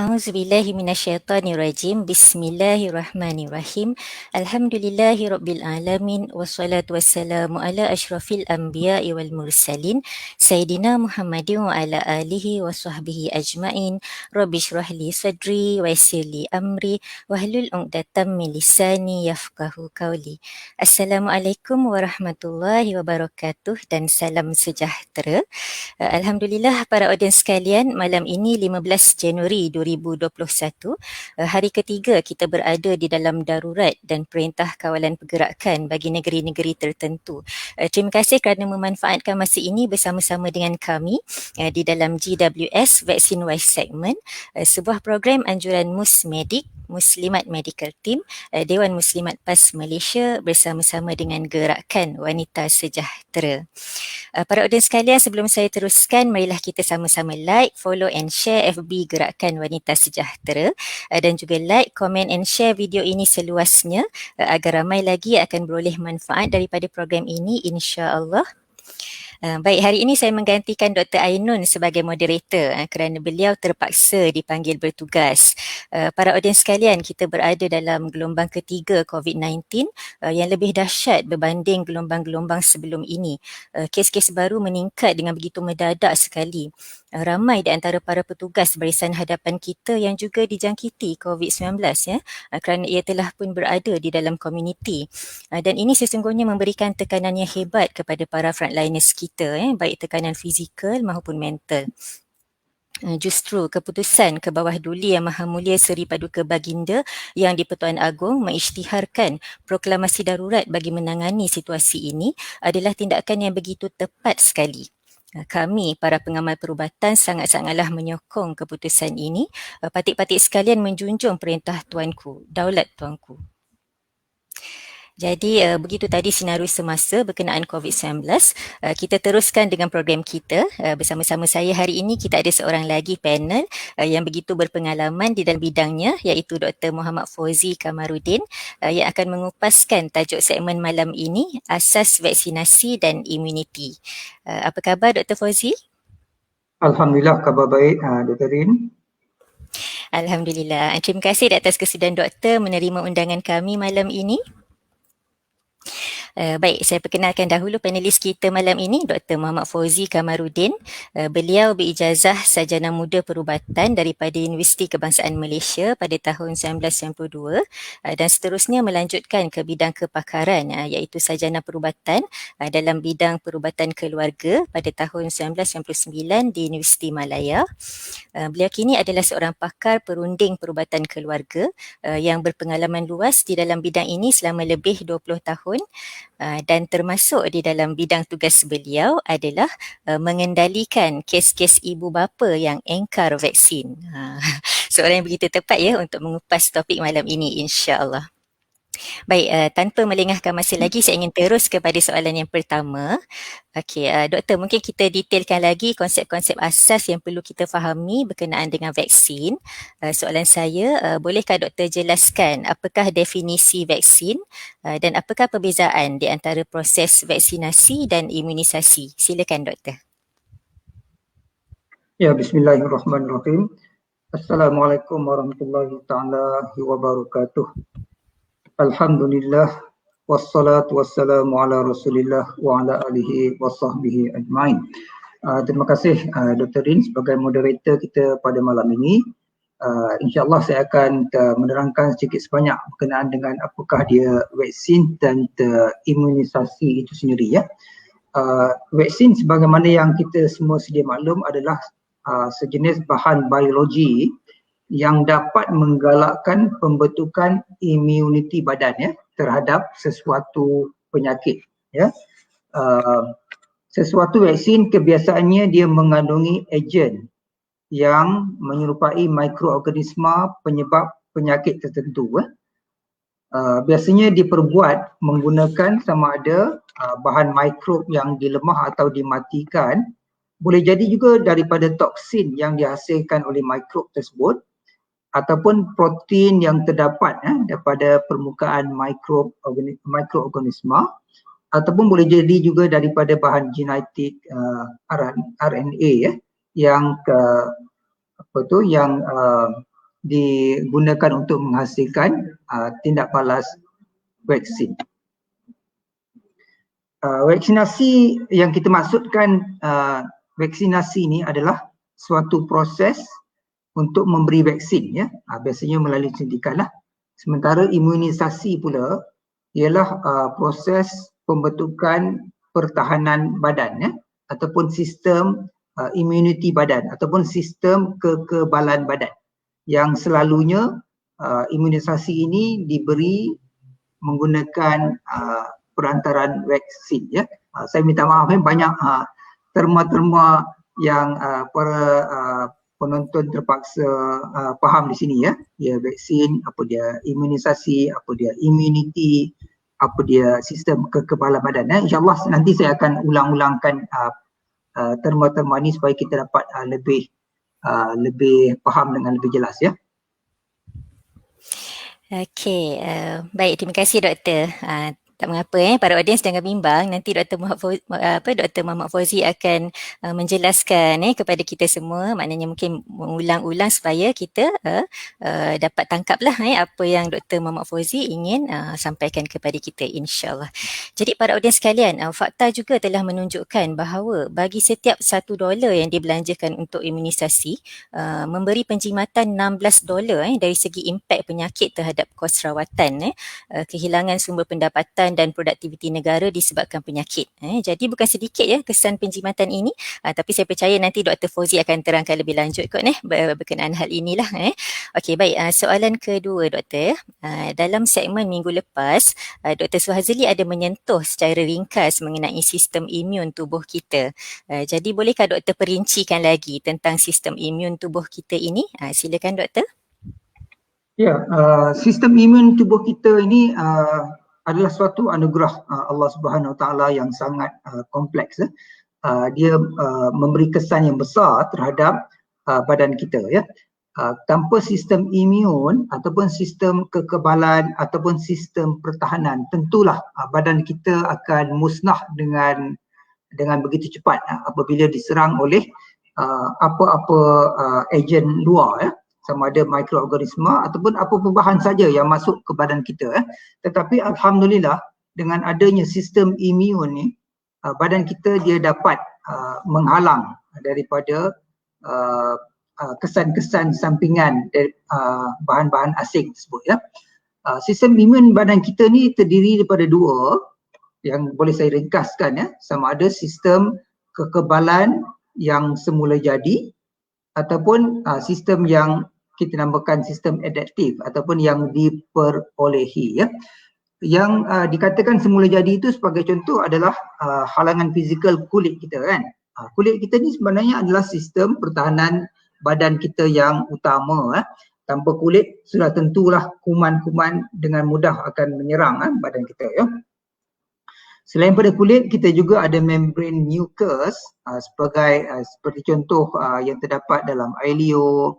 A'udzubillahi minasyaitonirrajim. Bismillahirrahmanirrahim. Alhamdulillahi rabbil alamin wassalatu wassalamu ala asyrafil anbiya'i wal mursalin sayyidina Muhammadin wa ala alihi wa sahbihi ajmain. Rabbi shrah li sadri wa yassir li amri wahlul 'uqdatam min lisani yafqahu qawli. Assalamualaikum warahmatullahi wabarakatuh dan salam sejahtera. Alhamdulillah para audiens sekalian, malam ini 15 Januari 2021, hari ketiga kita berada di dalam darurat dan perintah kawalan pergerakan bagi negeri-negeri tertentu. Terima kasih kerana memanfaatkan masa ini bersama-sama dengan kami di dalam GWS Vaccine Wise Segment, sebuah program anjuran Musmedik, Muslimat Medical Team, Dewan Muslimat PAS Malaysia bersama-sama dengan Gerakan Wanita Sejahtera. Para audiens sekalian, sebelum saya teruskan, marilah kita sama-sama like, follow and share FB Gerakan Wanita Sejahtera dan juga like, komen and share video ini seluasnya agar ramai lagi akan beroleh manfaat daripada program ini, insya-Allah. Baik, hari ini saya menggantikan Dr. Ainun sebagai moderator kerana beliau terpaksa dipanggil bertugas. Para audiens sekalian, kita berada dalam gelombang ketiga COVID-19 yang lebih dahsyat berbanding gelombang-gelombang sebelum ini. Kes-kes baru meningkat dengan begitu mendadak sekali. Ramai di antara para petugas barisan hadapan kita yang juga dijangkiti COVID-19 kerana ia telah pun berada di dalam komuniti. Dan ini sesungguhnya memberikan tekanan yang hebat kepada para frontliners kita, baik tekanan fizikal maupun mental. Justru keputusan ke bawah duli Yang Maha Mulia Seri Paduka Baginda Yang di-Pertuan Agong mengisytiharkan proklamasi darurat bagi menangani situasi ini adalah tindakan yang begitu tepat sekali. Kami, para pengamal perubatan, sangat-sangatlah menyokong keputusan ini. Patik-patik sekalian menjunjung perintah Tuanku, Daulat Tuanku. Jadi begitu tadi senario semasa berkenaan COVID-19. Kita teruskan dengan program kita. Bersama-sama saya hari ini kita ada seorang lagi panel yang begitu berpengalaman di dalam bidangnya, iaitu Dr. Muhammad Fauzi Kamarudin yang akan mengupaskan tajuk segmen malam ini, Asas Vaksinasi dan Imuniti. Apa khabar Dr. Fauzi? Alhamdulillah, khabar baik Dr. Rin. Alhamdulillah. Terima kasih di atas kesudian doktor menerima undangan kami malam ini. Baik, saya perkenalkan dahulu panelis kita malam ini, Dr. Muhammad Fauzi Kamarudin. Beliau berijazah sarjana muda perubatan daripada Universiti Kebangsaan Malaysia pada tahun 1992 dan seterusnya melanjutkan ke bidang kepakaran iaitu sarjana perubatan dalam bidang perubatan keluarga pada tahun 1999 di Universiti Malaya. Beliau kini adalah seorang pakar perunding perubatan keluarga yang berpengalaman luas di dalam bidang ini selama lebih 20 tahun. Dan termasuk di dalam bidang tugas beliau adalah mengendalikan kes-kes ibu bapa yang engkar vaksin. Seorang yang begitu tepat untuk mengupas topik malam ini, insya-Allah. Baik, tanpa melengahkan masa lagi, saya ingin terus kepada soalan yang pertama. Okey, doktor, mungkin kita detailkan lagi konsep-konsep asas yang perlu kita fahami berkenaan dengan vaksin. Soalan saya, bolehkah doktor jelaskan apakah definisi vaksin dan apakah perbezaan di antara proses vaksinasi dan imunisasi? Silakan doktor. Ya, bismillahirrahmanirrahim. Assalamualaikum warahmatullahi taala wabarakatuh. Alhamdulillah, wassalatu wassalamu ala rasulillah wa ala alihi wa sahbihi ajmain. Terima kasih Dr. Rin sebagai moderator kita pada malam ini. InsyaAllah saya akan menerangkan sedikit sebanyak berkenaan dengan apakah dia vaksin dan imunisasi itu sendiri. Vaksin sebagaimana yang kita semua sedia maklum adalah sejenis bahan biologi yang dapat menggalakkan pembentukan imuniti badan terhadap sesuatu penyakit. Sesuatu vaksin kebiasaannya dia mengandungi agen yang menyerupai mikroorganisma penyebab penyakit tertentu. Biasanya diperbuat menggunakan sama ada bahan mikrob yang dilemah atau dimatikan, boleh jadi juga daripada toksin yang dihasilkan oleh mikrob tersebut, ataupun protein yang terdapat daripada permukaan mikroorganisma, ataupun boleh jadi juga daripada bahan genetik RNA yang digunakan untuk menghasilkan tindak balas vaksin. Vaksinasi yang kita maksudkan, vaksinasi ni adalah suatu proses untuk memberi vaksin, ya. Biasanya melalui suntikan lah. Sementara imunisasi pula ialah proses pembentukan pertahanan badan, ya, ataupun sistem immunity badan ataupun sistem kekebalan badan, yang selalunya imunisasi ini diberi menggunakan perantaran vaksin, ya. Saya minta maaf, banyak terma-terma yang para penonton terpaksa faham di sini, ya. Dia vaksin, apa dia imunisasi, apa dia immunity, apa dia sistem kekebalan badan, ya. InsyaAllah nanti saya akan ulang-ulangkan terma-terma ni supaya kita dapat lebih faham dengan lebih jelas, ya. Okey, baik, terima kasih Doktor. Tak mengapa, para audiens jangan bimbang, nanti Dr. Muhammad Fauzi akan menjelaskan kepada kita semua, maknanya mungkin mengulang-ulang supaya kita dapat tangkaplah apa yang Dr. Muhammad Fauzi ingin sampaikan kepada kita, insyaAllah. Jadi para audiens sekalian, fakta juga telah menunjukkan bahawa bagi setiap $1 yang dibelanjakan untuk imunisasi, memberi penjimatan $16 dari segi impak penyakit terhadap kos rawatan, kehilangan sumber pendapatan dan produktiviti negara disebabkan penyakit. Jadi bukan sedikit ya kesan penjimatan ini, tapi saya percaya nanti Dr. Fauzi akan terangkan lebih lanjut kot berkenaan hal inilah. Okey, baik, soalan kedua Doktor. Dalam segmen minggu lepas, Dr. Suhazili ada menyentuh secara ringkas mengenai sistem imun tubuh kita. Jadi bolehkah Doktor perincikan lagi tentang sistem imun tubuh kita ini? Silakan Doktor. Ya, sistem imun tubuh kita ini adalah suatu anugerah Allah Subhanahu Wa Taala yang sangat kompleks. Dia memberi kesan yang besar terhadap badan kita, ya. Tanpa sistem imun ataupun sistem kekebalan ataupun sistem pertahanan, tentulah badan kita akan musnah dengan begitu cepat apabila diserang oleh apa-apa ejen luar, ya. Sama ada mikroorganisme ataupun apa-apa bahan saja yang masuk ke badan kita. Tetapi alhamdulillah dengan adanya sistem imun ni, badan kita dia dapat menghalang daripada kesan-kesan sampingan dari bahan-bahan asing tersebut, ya. Sistem imun badan kita ni terdiri daripada dua yang boleh saya ringkaskan, ya. Sama ada sistem kekebalan yang semula jadi ataupun sistem yang kita namakan sistem adaptif ataupun yang diperolehi, ya. Yang dikatakan semula jadi itu sebagai contoh adalah halangan fizikal kulit kita, kan. Kulit kita ni sebenarnya adalah sistem pertahanan badan kita yang utama. Tanpa kulit sudah tentulah kuman-kuman dengan mudah akan menyerang badan kita, ya. Selain pada kulit, kita juga ada membran mucus seperti contoh yang terdapat dalam air liur,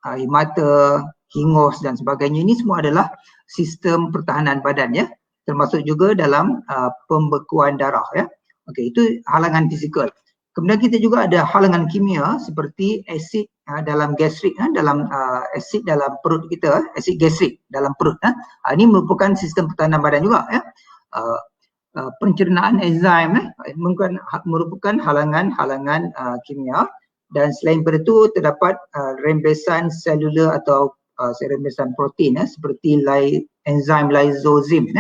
air mata, hingus dan sebagainya. Ini semua adalah sistem pertahanan badan, ya. Termasuk juga dalam pembekuan darah, ya. Okey, itu halangan fizikal. Kemudian kita juga ada halangan kimia seperti asid dalam gastrik, dalam asid dalam perut kita, asid gastrik dalam perut. Ini merupakan sistem pertahanan badan juga, ya. Pencernaan enzim merupakan halangan kimia, dan selain daripada itu terdapat rembesan selular atau rembesan protein seperti enzim lysozyme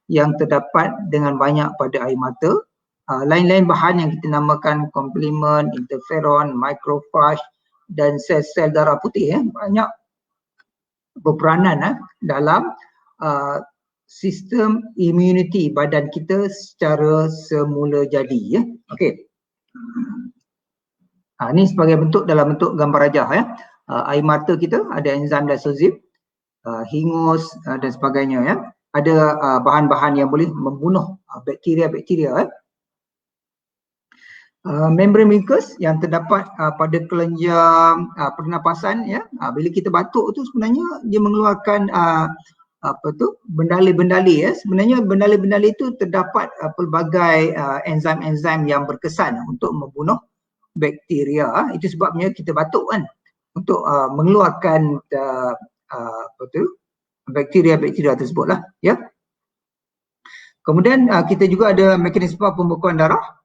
yang terdapat dengan banyak pada air mata. Lain-lain bahan yang kita namakan komplement, interferon, macrophage dan sel-sel darah putih banyak berperanan dalam sistem immunity badan kita secara semula jadi, ya. Okey. Ini sebagai dalam bentuk gambar rajah, ya. Air mata kita ada enzim lysozyme, hingus dan sebagainya, ya. Ada bahan-bahan yang boleh membunuh bakteria-bakteria, ya. Membran mucus yang terdapat pada kelenjar pernafasan, ya. Bila kita batuk tu sebenarnya dia mengeluarkan bendali-bendali, ya. Sebenarnya bendali-bendali itu terdapat pelbagai enzim-enzim yang berkesan untuk membunuh bakteria. Itu sebabnya kita batuk, kan. mengeluarkan bakteria-bakteria tersebut lah, ya. Kemudian kita juga ada mekanisme pembekuan darah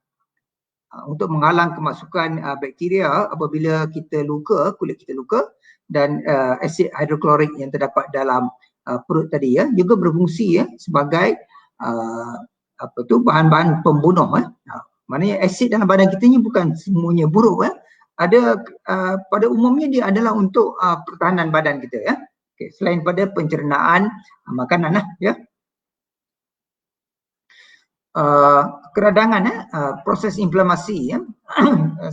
untuk menghalang kemasukan bakteria apabila kita luka, kulit kita luka, dan asid hidroklorik yang terdapat dalam perut tadi, ya, juga berfungsi, ya, sebagai bahan-bahan pembunuh, ya. Maknanya asid dalam badan kita ni bukan semuanya buruk, ya. Ada pada umumnya dia adalah untuk pertahanan badan kita, ya. Okay. Selain pada pencernaan makanan lah, ya. Keradangan, proses inflamasi, ya.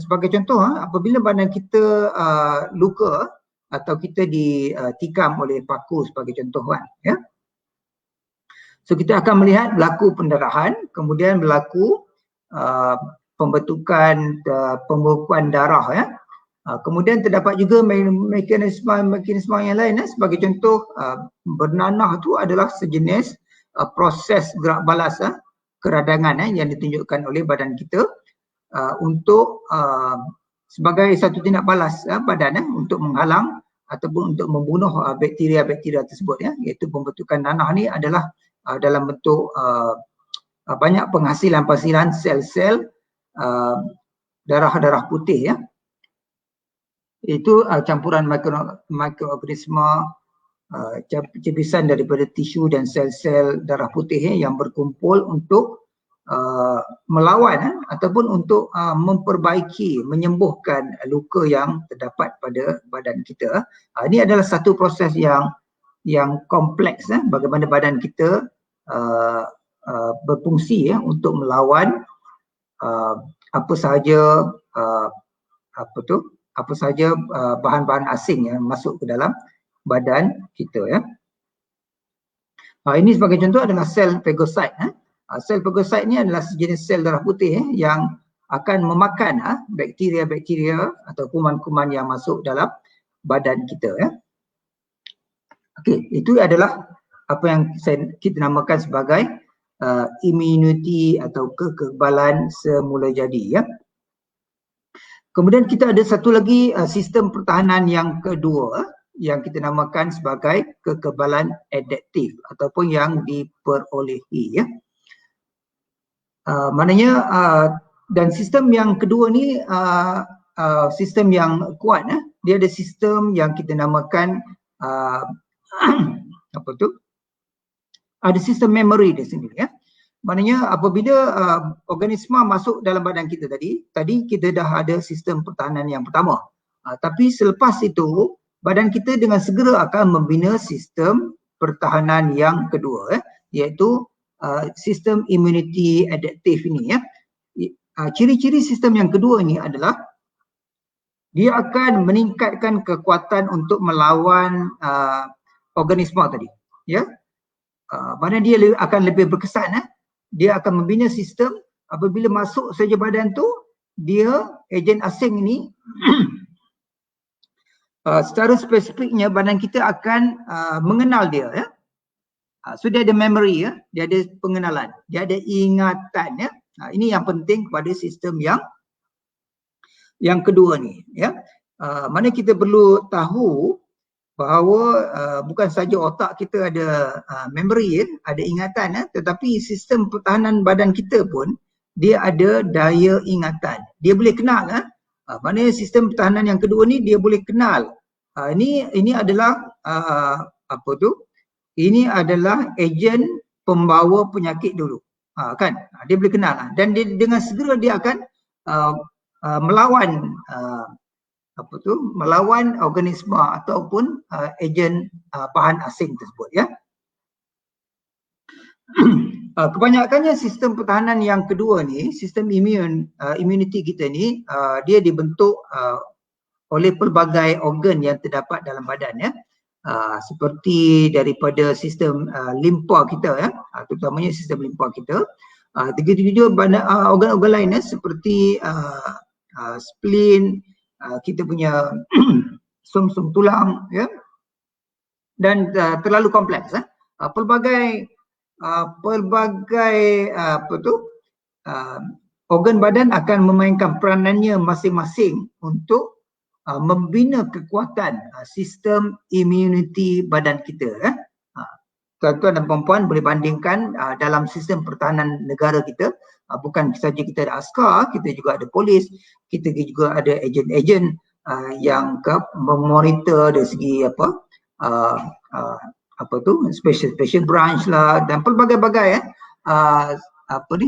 Sebagai contoh, apabila badan kita luka atau kita ditikam oleh paku sebagai contoh, kan, ya. So kita akan melihat berlaku pendarahan, kemudian berlaku pembentukan pembekuan darah, ya. Kemudian terdapat juga mekanisme yang lain, sebagai contoh bernanah tu adalah sejenis proses gerak balas keradangan yang ditunjukkan oleh badan kita untuk sebagai satu tindak balas badan untuk menghalang ataupun untuk membunuh bakteria-bakteria tersebut, ya, iaitu pembentukan nanah ni adalah dalam bentuk banyak penghasilan sel-sel darah putih, ya. Itu campuran mikroorganisme cebisan daripada tisu dan sel-sel darah putih, yang berkumpul untuk melawan ataupun untuk memperbaiki, menyembuhkan luka yang terdapat pada badan kita. Ini adalah satu proses yang kompleks, bagaimana badan kita berfungsi, ya, untuk melawan apa sahaja bahan-bahan asing yang masuk ke dalam badan kita, ya. Ini sebagai contoh adalah sel fagosit. Sel fagosit ni adalah sejenis sel darah putih, yang akan memakan bakteria-bakteria atau kuman-kuman yang masuk dalam badan kita, ya. Okey, itu adalah apa yang kita namakan sebagai immunity atau kekebalan semula jadi, ya. Kemudian kita ada satu lagi sistem pertahanan yang kedua, yang kita namakan sebagai kekebalan adaptif ataupun yang diperolehi, ya. Maknanya dan sistem yang kedua ni sistem yang kuat, dia ada sistem yang kita namakan ada sistem memory di sini, ya. Maknanya apabila organisma masuk dalam badan kita tadi kita dah ada sistem pertahanan yang pertama. Tapi selepas itu badan kita dengan segera akan membina sistem pertahanan yang kedua, iaitu sistem immunity adaptif ini, ya. Ciri-ciri sistem yang kedua ini adalah dia akan meningkatkan kekuatan untuk melawan organisma tadi, ya. Mana dia akan lebih berkesan, dia akan membina sistem apabila masuk saja badan tu, dia ejen asing ini secara spesifiknya badan kita akan mengenal dia, ya. So dia ada memory, ya, dia ada pengenalan, dia ada ingatan, ya. Ini yang penting pada sistem yang kedua ni, ya. Mana kita perlu tahu bahawa bukan saja otak kita ada memory, ya, ada ingatan, tetapi sistem pertahanan badan kita pun dia ada daya ingatan. Dia boleh kenal, maknanya sistem pertahanan yang kedua ni dia boleh kenal. Ini adalah ini adalah ejen pembawa penyakit dulu, kan? Dia boleh kenal, dan dia dengan segera dia akan melawan melawan organisme ataupun ejen bahan asing tersebut, ya. Kebanyakannya sistem pertahanan yang kedua ni, sistem immunity kita ni, dia dibentuk oleh pelbagai organ yang terdapat dalam badan, ya. Seperti daripada sistem limpa kita, ya, terutamanya sistem limpa kita. Begitu juga organ-organ lain, seperti spleen, kita punya sum-sum tulang, ya, dan terlalu kompleks, pelbagai organ badan akan memainkan peranannya masing-masing untuk membina kekuatan sistem imuniti badan kita. Tuan-tuan dan puan-puan boleh bandingkan dalam sistem pertahanan negara kita, bukan saja kita ada askar, kita juga ada polis, kita juga ada ejen-ejen yang memonitor dari segi special branch lah dan pelbagai-bagai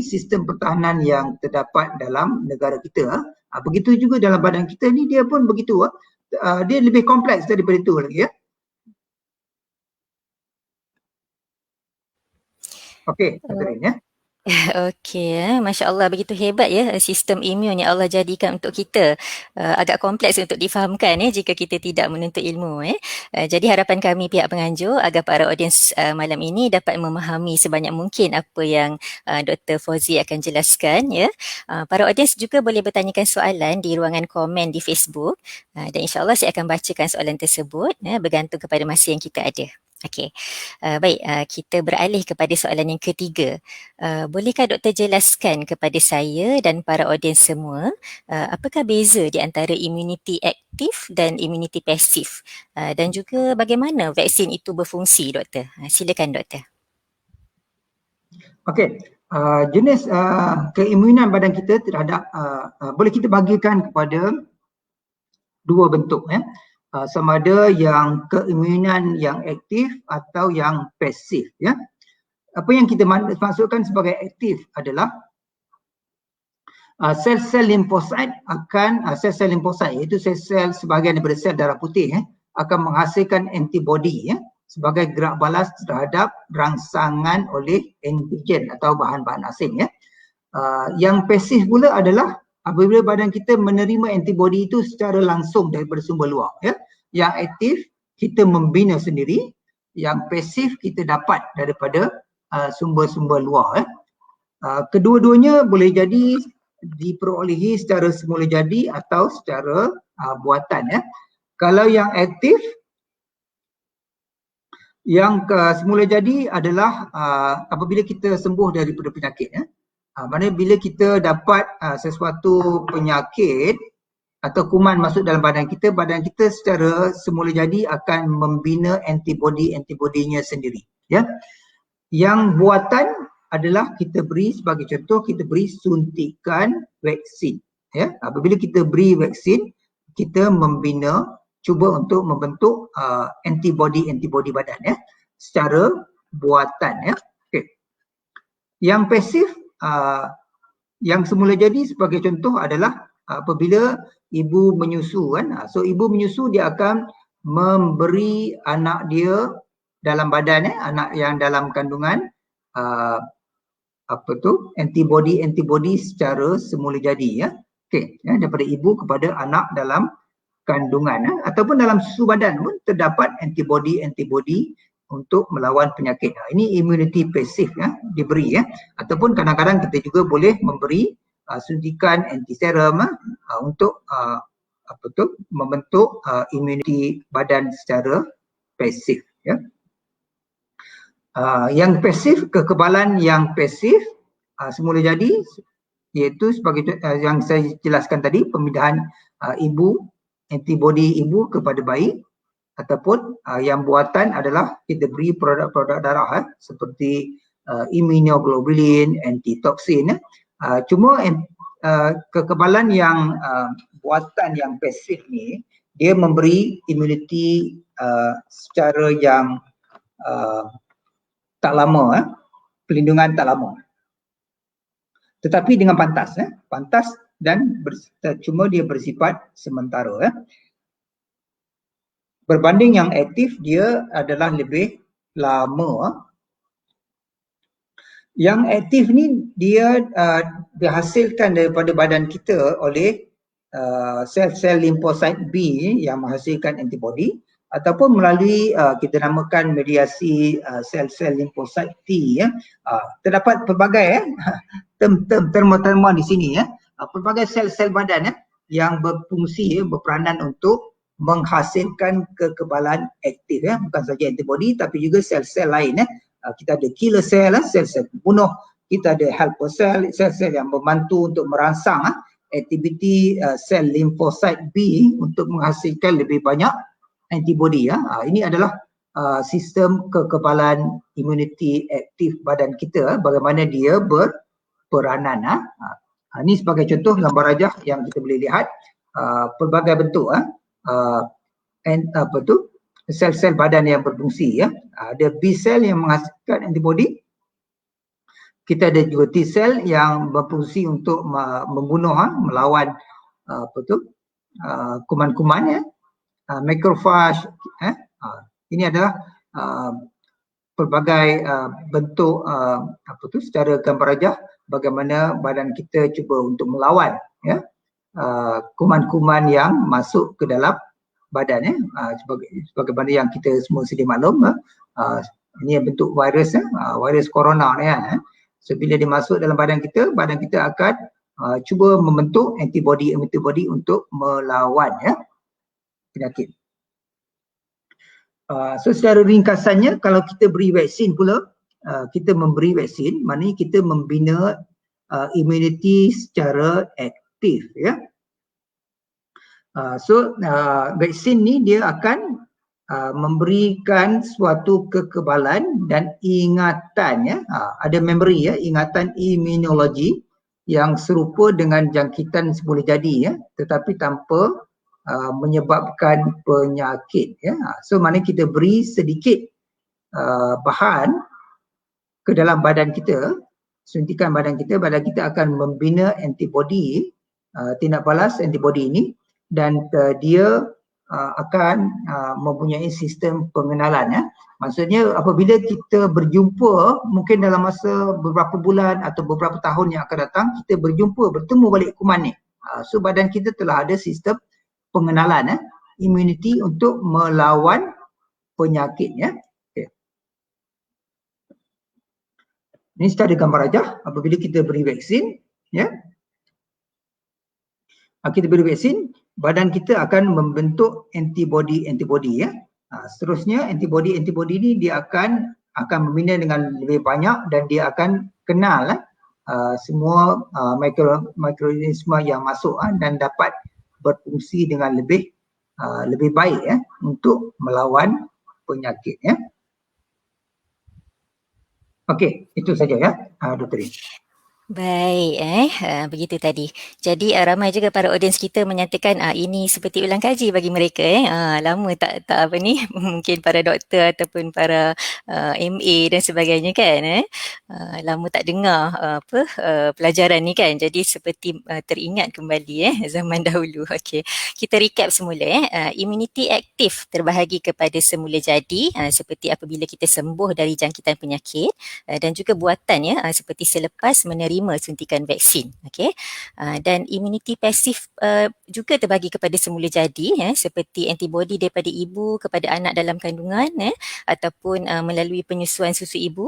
sistem pertahanan yang terdapat dalam negara kita. Begitu juga dalam badan kita ni, dia pun begitu. Dia lebih kompleks daripada itu lagi ya. Okey, Catherine ya. Okey, Masya Allah, begitu hebat ya sistem imun yang Allah jadikan untuk kita. Agak kompleks untuk difahamkan jika kita tidak menuntut ilmu. Jadi harapan kami pihak penganjur agar para audiens malam ini dapat memahami sebanyak mungkin apa yang Dr. Fauzi akan jelaskan. Para audiens juga boleh bertanyakan soalan di ruangan komen di Facebook, dan insyaAllah saya akan bacakan soalan tersebut bergantung kepada masa yang kita ada. Okey, baik, kita beralih kepada soalan yang ketiga. Bolehkah doktor jelaskan kepada saya dan para audiens semua apakah beza di antara imuniti aktif dan imuniti pasif, dan juga bagaimana vaksin itu berfungsi, doktor? Silakan doktor. Okey, jenis keimunan badan kita terhadap boleh kita bagikan kepada dua bentuk sama ada yang keimunan yang aktif atau yang pasif ya. Apa yang kita maksudkan sebagai aktif adalah sel-sel limfosit akan sel-sel limfosit iaitu sel-sel sebahagian daripada sel darah putih akan menghasilkan antibodi sebagai gerak balas terhadap rangsangan oleh antigen atau bahan-bahan asing Yang pasif pula adalah apabila badan kita menerima antibodi itu secara langsung daripada sumber luar Yang aktif kita membina sendiri, yang pasif kita dapat daripada sumber-sumber luar Kedua-duanya boleh jadi diperolehi secara semula jadi atau secara buatan Kalau yang aktif, yang semula jadi adalah apabila kita sembuh daripada penyakit Maksudnya bila kita dapat sesuatu penyakit atau kuman masuk dalam badan kita secara semula jadi akan membina antibodinya sendiri Yang buatan adalah kita beri, sebagai contoh, kita beri suntikan vaksin Apabila kita beri vaksin, kita cuba untuk membentuk antibodi badan secara buatan Yang pasif, yang semula jadi sebagai contoh adalah apabila ibu menyusu So ibu menyusu, dia akan memberi anak dia dalam badan anak yang dalam kandungan antibodi secara semula jadi daripada ibu kepada anak dalam kandungan ataupun dalam susu badan pun terdapat antibodi untuk melawan penyakit. Ini immunity pasif diberi ataupun kadang-kadang kita juga boleh memberi suntikan antiserum untuk membentuk immunity badan secara pasif Yang pasif, kekebalan yang pasif semula jadi iaitu sebagai yang saya jelaskan tadi, pemindahan antibodi ibu kepada bayi ataupun yang buatan adalah kita beri produk-produk darah seperti immunoglobulin, antitoksin cuma kekebalan yang buatan yang pasif ni dia memberi immunity secara yang tak lama perlindungan tak lama tetapi dengan pantas dan cuma dia bersifat sementara Berbanding yang aktif, dia adalah lebih lama. Yang aktif ni dia dihasilkan daripada badan kita oleh sel-sel limfosit B yang menghasilkan antibodi ataupun melalui kita namakan mediasi sel-sel limfosit T terdapat pelbagai terma-terma di sini pelbagai sel-sel badan yang berfungsi berperanan untuk menghasilkan kekebalan aktif bukan saja antibodi tapi juga sel-sel lain kita ada killer cell, sel-sel pembunuh, kita ada helper cell, sel-sel yang membantu untuk merangsang aktiviti sel limfosit B untuk menghasilkan lebih banyak antibody ya. Ini adalah sistem kekebalan imuniti aktif badan kita, bagaimana dia berperanan. Ini sebagai contoh gambar rajah yang kita boleh lihat pelbagai bentuk sel-sel badan yang berfungsi ya. Ada B cell yang menghasilkan antibody. Kita ada juga T cell yang berfungsi untuk membunuh, melawan kuman-kuman ya. Macrophage ini adalah pelbagai bentuk secara gambar rajah bagaimana badan kita cuba untuk melawan ya kuman-kuman yang masuk ke dalam badan ya. Sebagaimana yang kita semua sedia maklum ini bentuk virus virus corona ni ya. So bila dia masuk dalam badan kita akan cuba membentuk antibody untuk melawan ya penyakit. So secara ringkasannya, kalau kita beri vaksin pula, kita memberi vaksin, maknanya kita membina imuniti secara aktif ya. Vaksin ni dia akan memberikan suatu kekebalan dan ingatan ya, ada memory ya, ingatan imunologi yang serupa dengan jangkitan semula jadi ya, tetapi tanpa menyebabkan penyakit ya. So maknanya kita beri sedikit bahan ke dalam badan kita, suntikan badan kita akan membina antibody, tindak balas antibody ini, dan dia akan mempunyai sistem pengenalan ya. Maksudnya apabila kita berjumpa mungkin dalam masa beberapa bulan atau beberapa tahun yang akan datang, kita bertemu balik kuman ni. So badan kita telah ada sistem pengenalan immunity untuk melawan penyakit ya. Okay. Ini secara gambar rajah apabila kita beri vaksin ya. Kita beri vaksin, badan kita akan membentuk antibody ya. Seterusnya antibody ini dia akan membina dengan lebih banyak dan dia akan kenal semua mikroorganisme yang masuk dan dapat berfungsi dengan lebih baik ya untuk melawan penyakit ya. Okey, itu saja ya Dr. Baik, begitu tadi. Jadi ramai juga para audiens kita menyatakan ini seperti ulang kaji bagi mereka. Lama tak apa ni, mungkin para doktor ataupun para MA dan sebagainya kan. Lama tak dengar pelajaran ni kan. Jadi seperti teringat kembali zaman dahulu. Okey, kita recap semula. Immunity aktif terbahagi kepada semula jadi seperti apabila kita sembuh dari jangkitan penyakit dan juga buatan seperti selepas menerima suntikan vaksin. Okey. Dan imuniti pasif juga terbagi kepada semula jadi seperti antibody daripada ibu kepada anak dalam kandungan ataupun melalui penyusuan susu ibu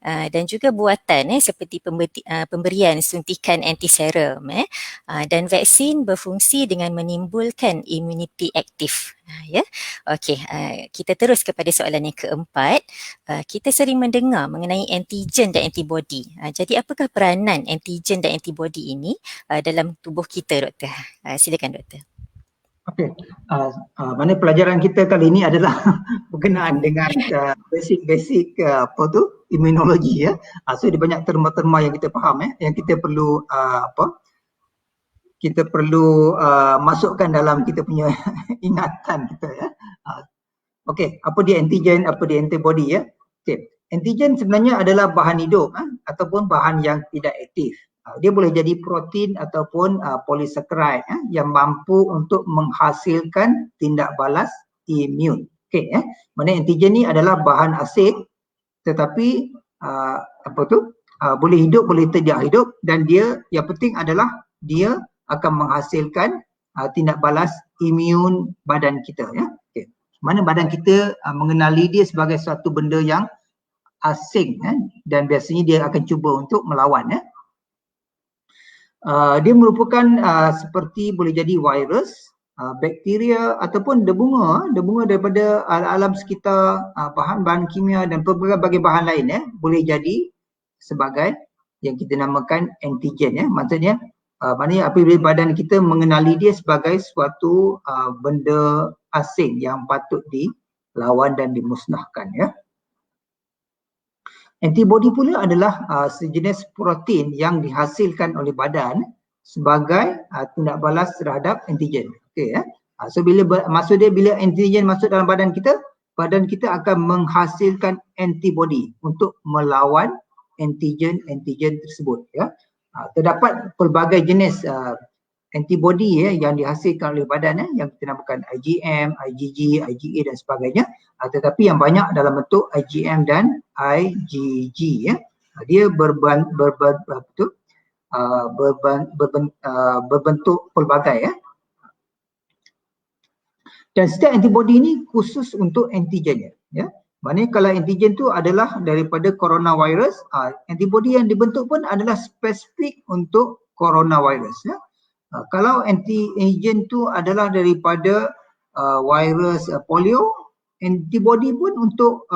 dan juga buatan seperti pemberian suntikan antiserum dan vaksin berfungsi dengan menimbulkan imuniti aktif. Ya. Okey, kita terus kepada soalan yang keempat. Kita sering mendengar mengenai antigen dan antibody. Jadi apakah peranan antigen dan antibody ini dalam tubuh kita, doktor? Silakan doktor. Okey, mana pelajaran kita kali ini adalah berkenaan dengan basic imunologi ya. So ada banyak terma-terma yang kita faham yang kita perlu kita perlu masukkan dalam kita punya ingatan kita ya. Okey, apa dia antigen, apa dia antibody ya? Okey, antigen sebenarnya adalah bahan hidup ataupun bahan yang tidak aktif. Dia boleh jadi protein ataupun polysaccharide yang mampu untuk menghasilkan tindak balas imun. Okey mana antigen ni adalah bahan asing tetapi boleh hidup boleh tidak hidup, dan dia yang penting adalah dia akan menghasilkan tindak balas imun badan kita ya. Okey. Mana badan kita mengenali dia sebagai suatu benda yang asing dan biasanya dia akan cuba untuk melawan ya. Dia merupakan seperti boleh jadi virus, bakteria ataupun debunga daripada alam sekitar, bahan-bahan kimia dan berbagai bahan lain boleh jadi sebagai yang kita namakan antigen ya. Maksudnya Maknanya apabila badan kita mengenali dia sebagai suatu benda asing yang patut dilawan dan dimusnahkan, ya. Antibody pula adalah sejenis protein yang dihasilkan oleh badan sebagai tindak balas terhadap antigen. Okey, ya. So maksud dia bila antigen masuk dalam badan kita akan menghasilkan antibody untuk melawan antigen tersebut, ya. Terdapat pelbagai jenis antibody, ya, yang dihasilkan oleh badan, ya, yang kita namakan IgM, IgG, IgA dan sebagainya. Tetapi yang banyak dalam bentuk IgM dan IgG, ya. Dia berbentuk pelbagai, ya. Dan setiap antibody ini khusus untuk antigennya, ya. Maknanya kalau antigen tu adalah daripada coronavirus, antibody yang dibentuk pun adalah spesifik untuk coronavirus, ya. Kalau antigen tu adalah daripada virus polio, antibody pun untuk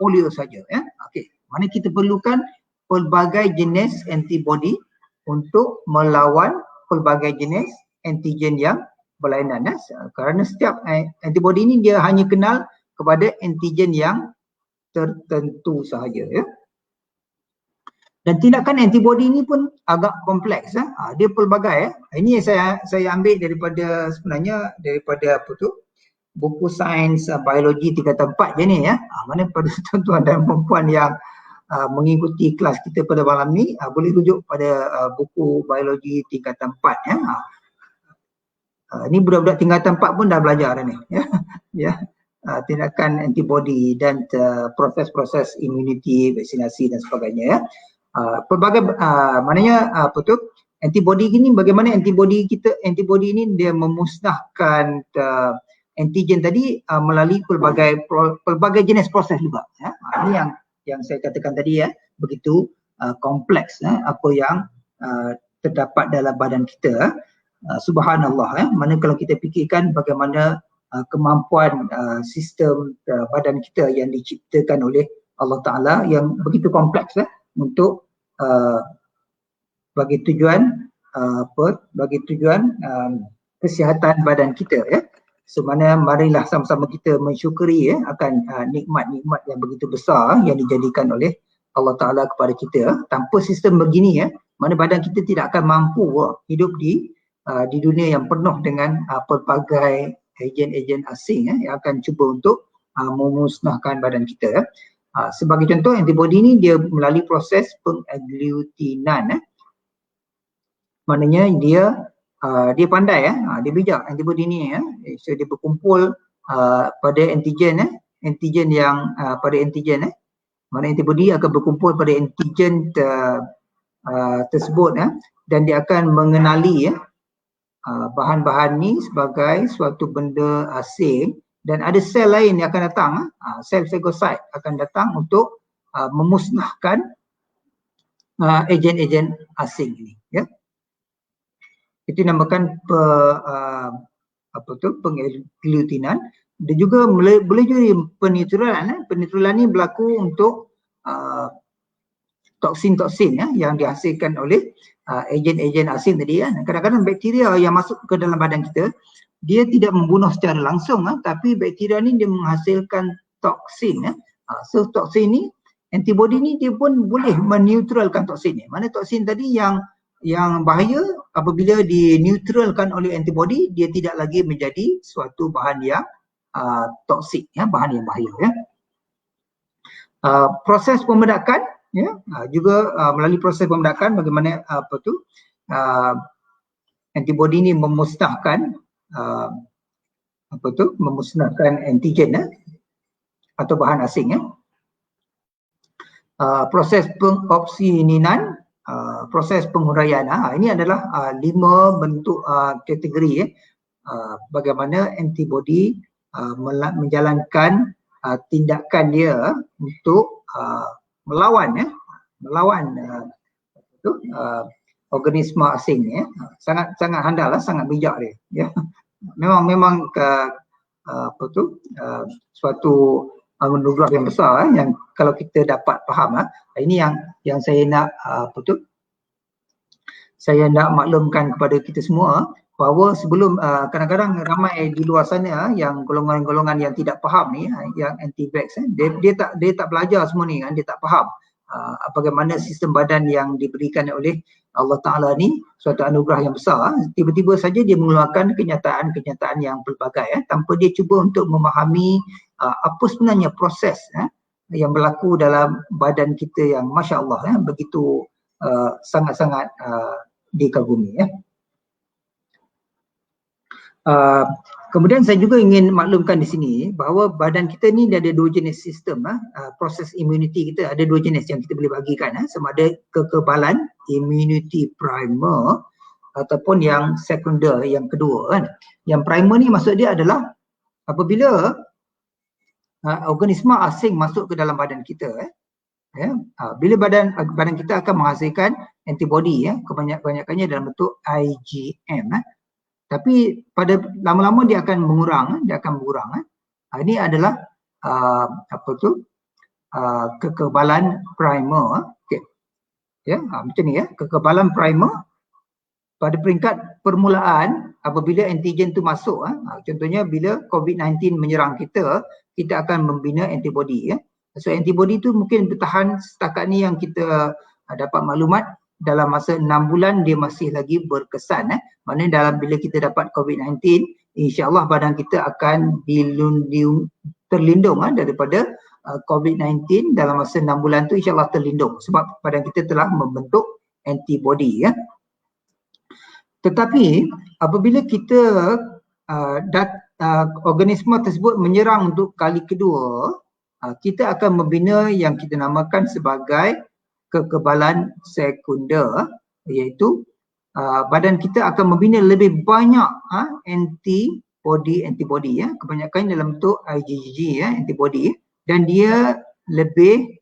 polio saja, ya. Okey, maknanya kita perlukan pelbagai jenis antibody untuk melawan pelbagai jenis antigen yang berlainan, ya. Kerana setiap antibody ini dia hanya kenal kepada antigen yang tertentu sahaja, ya. Dan tindakan antibody ini pun agak kompleks, ya. Dia pelbagai, ya. Ini saya ambil sebenarnya daripada buku sains biologi tingkatan 4 je ni, ya. Mana pada tuan-tuan dan perempuan yang mengikuti kelas kita pada malam ni boleh rujuk pada buku biologi tingkatan 4, ya. Ni budak-budak tingkatan 4 pun dah belajar dah ni, ya. Ya. Tindakan antibody dan proses-proses immunity, vaksinasi dan sebagainya, ya. Pelbagai maknanya antibody ini, bagaimana antibody ini dia memusnahkan antigen tadi melalui pelbagai jenis proses juga, ya. Ini yang saya katakan tadi, ya, begitu kompleks, ya, apa yang terdapat dalam badan kita. Subhanallah, ya. Mana kalau kita fikirkan bagaimana kemampuan sistem badan kita yang diciptakan oleh Allah Ta'ala yang begitu kompleks, ya, untuk bagi tujuan kesihatan badan kita, ya. So marilah sama-sama kita mensyukuri, ya, akan nikmat-nikmat yang begitu besar yang dijadikan oleh Allah Ta'ala kepada kita. Tanpa sistem begini, ya, mana badan kita tidak akan mampu hidup di dunia yang penuh dengan pelbagai agen-agen asing, ya, yang akan cuba untuk memusnahkan badan kita, ya. Sebagai contoh, antibody ini dia melalui proses pengaglutinan, ya. Maknanya dia pandai, ya, dia bijak antibody ni, ya. So dia berkumpul pada antigen, ya, antigen yang pada antigen, ya. Mana antibody akan berkumpul pada antigen tersebut, ya, dan dia akan mengenali, ya, bahan-bahan ni sebagai suatu benda asing, dan ada sel lain yang akan datang, sel fagosit akan datang untuk memusnahkan agen-agen asing ini, ya. Itu dinamakan pengaglutinan. Dan juga boleh jadi penetralan. Penetralan ni berlaku untuk toksin-toksin, ya, yang dihasilkan oleh agen-agen asing tadi, ya. Kadang-kadang bakteria yang masuk ke dalam badan kita, dia tidak membunuh secara langsung, tapi bakteria ni dia menghasilkan toksin, ya. So toksin ni, antibody ni dia pun boleh meneutralkan toksin ni. Mana toksin tadi yang bahaya, apabila dineutralkan oleh antibody, dia tidak lagi menjadi suatu bahan yang toksik, ya, bahan yang bahaya, ya. Proses pembedakan, ya, juga melalui proses pembedakan bagaimana antibody ini memusnahkan memusnahkan antigen, ya, atau bahan asing, ya. Proses pengopsininan, proses penghuraian. Ini adalah 5 bentuk kategori, ya, bagaimana antibody menjalankan tindakan dia untuk melawan, ya, organisma asing, ya. Sangat handal, sangat bijak dia, ya. Memang suatu anugerah yang besar, yang kalau kita dapat faham. Ini yang saya nak saya nak maklumkan kepada kita semua bahawa sebelum kadang-kadang ramai di luar sana yang golongan-golongan yang tidak faham ni, yang anti-vax, dia tak belajar semua ni kan, dia tak faham bagaimana sistem badan yang diberikan oleh Allah Ta'ala ni suatu anugerah yang besar. Tiba-tiba saja dia mengeluarkan kenyataan-kenyataan yang pelbagai tanpa dia cuba untuk memahami apa sebenarnya proses yang berlaku dalam badan kita yang Masya Allah begitu sangat-sangat dikagumi Kemudian saya juga ingin maklumkan di sini bahawa badan kita ni ada dua jenis sistem proses immunity kita ada dua jenis yang kita boleh bagikan sama ada kekebalan immunity primer ataupun yang sekunder yang kedua kan. Yang primer ni maksud dia adalah apabila organisma asing masuk ke dalam badan kita bila badan kita akan menghasilkan antibody kebanyakannya dalam bentuk IgM tapi pada lama-lama dia akan mengurang ini adalah kekebalan primer macam ni kekebalan primer pada peringkat permulaan apabila antigen tu masuk contohnya bila COVID-19 menyerang kita akan membina antibody so antibody tu mungkin bertahan setakat ni yang kita dapat maklumat dalam masa 6 bulan dia masih lagi berkesan maknanya bila kita dapat COVID-19 insya-Allah badan kita akan terlindung daripada COVID-19 dalam masa 6 bulan tu insya-Allah terlindung sebab badan kita telah membentuk antibody Tetapi apabila kita organisma tersebut menyerang untuk kali kedua kita akan membina yang kita namakan sebagai kekebalan sekunder iaitu badan kita akan membina lebih banyak antibody kebanyakan dalam bentuk IgG antibody dan dia lebih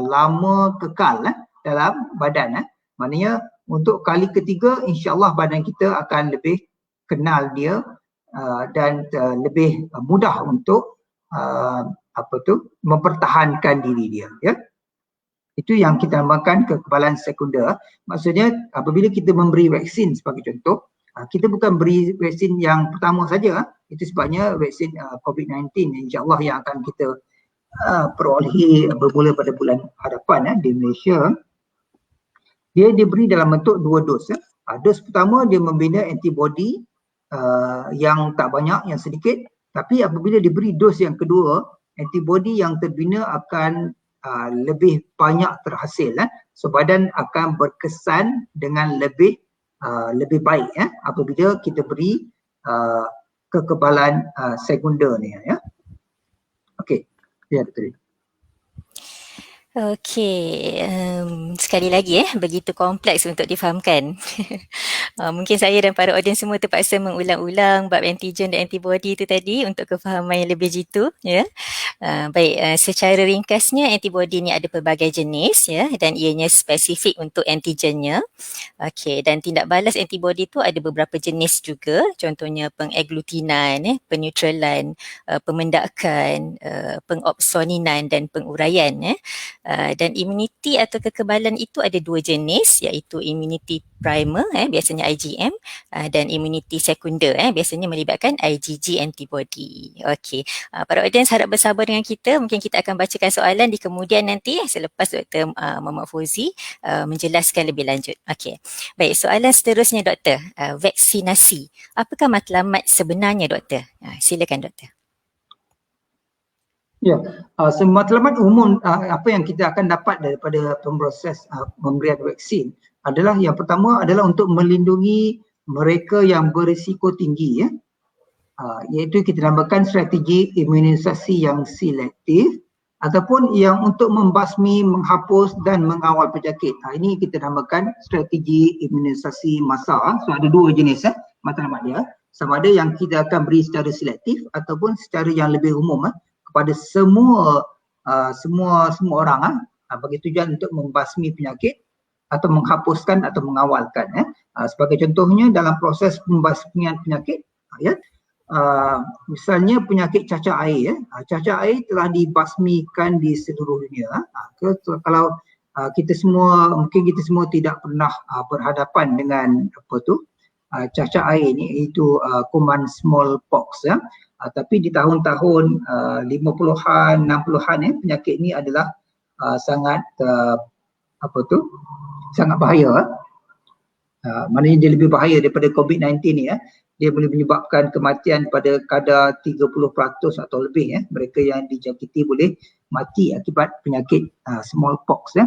lama kekal dalam badan maknanya untuk kali ketiga insya-Allah badan kita akan lebih kenal dia dan lebih mudah untuk mempertahankan diri dia Itu yang kita namakan kekebalan sekunder. Maksudnya apabila kita memberi vaksin sebagai contoh, kita bukan beri vaksin yang pertama saja. Itu sebabnya vaksin COVID-19 insya-Allah yang akan kita perolehi bermula pada bulan hadapan di Malaysia. Dia diberi dalam bentuk 2 dos. Dos pertama dia membina antibody yang tak banyak, yang sedikit. Tapi apabila diberi dos yang kedua, antibody yang terbina akan lebih banyak terhasil. So badan akan berkesan dengan lebih baik apabila kita beri kekebalan sekunder ni Okey, ya betul. Okey, sekali lagi begitu kompleks untuk difahamkan. Mungkin saya dan para audiens semua terpaksa mengulang-ulang bab antigen dan antibody itu tadi untuk kefahaman yang lebih jitu Baik, secara ringkasnya antibody ni ada pelbagai jenis dan ianya spesifik untuk antigennya. Okey, dan tindak balas antibody tu ada beberapa jenis juga, contohnya pengaglutinan, peneutralan, pemendakan, pengopsoninan dan penguraian dan immunity atau kekebalan itu ada 2 jenis iaitu immunity primer biasanya IgM dan immunity sekunder biasanya melibatkan IgG antibody. Okey, para audiens harap bersabar dengan kita, mungkin kita akan bacakan soalan di kemudian nanti selepas Dr. Muhammad Fauzi menjelaskan lebih lanjut. Okey. Baik, soalan seterusnya Doktor, vaksinasi. Apakah matlamat sebenarnya Doktor? Silakan Doktor. Ya, matlamat umum apa yang kita akan dapat daripada proses pemberian vaksin adalah yang pertama adalah untuk melindungi mereka yang berisiko tinggi iaitu kita namakan strategi imunisasi yang selektif ataupun yang untuk membasmi, menghapus dan mengawal penyakit. Ini kita namakan strategi imunisasi massal. So ada 2 jenis matlamat dia. Sama ada yang kita akan beri secara selektif ataupun secara yang lebih umum kepada semua orang bagi tujuan untuk membasmi penyakit atau menghapuskan atau mengawalkan sebagai contohnya dalam proses pembasmian penyakit misalnya penyakit cacar air cacar air telah dibasmikan di seluruh dunia. Kalau mungkin kita semua tidak pernah berhadapan dengan cacar air ni, iaitu kuman smallpox ya. Tapi di tahun-tahun 50-an, 60-an penyakit ni adalah sangat sangat bahaya. Maknanya dia lebih bahaya daripada COVID-19 ni ya. Dia boleh menyebabkan kematian pada kadar 30% atau lebih mereka yang dijangkiti boleh mati akibat penyakit smallpox ya.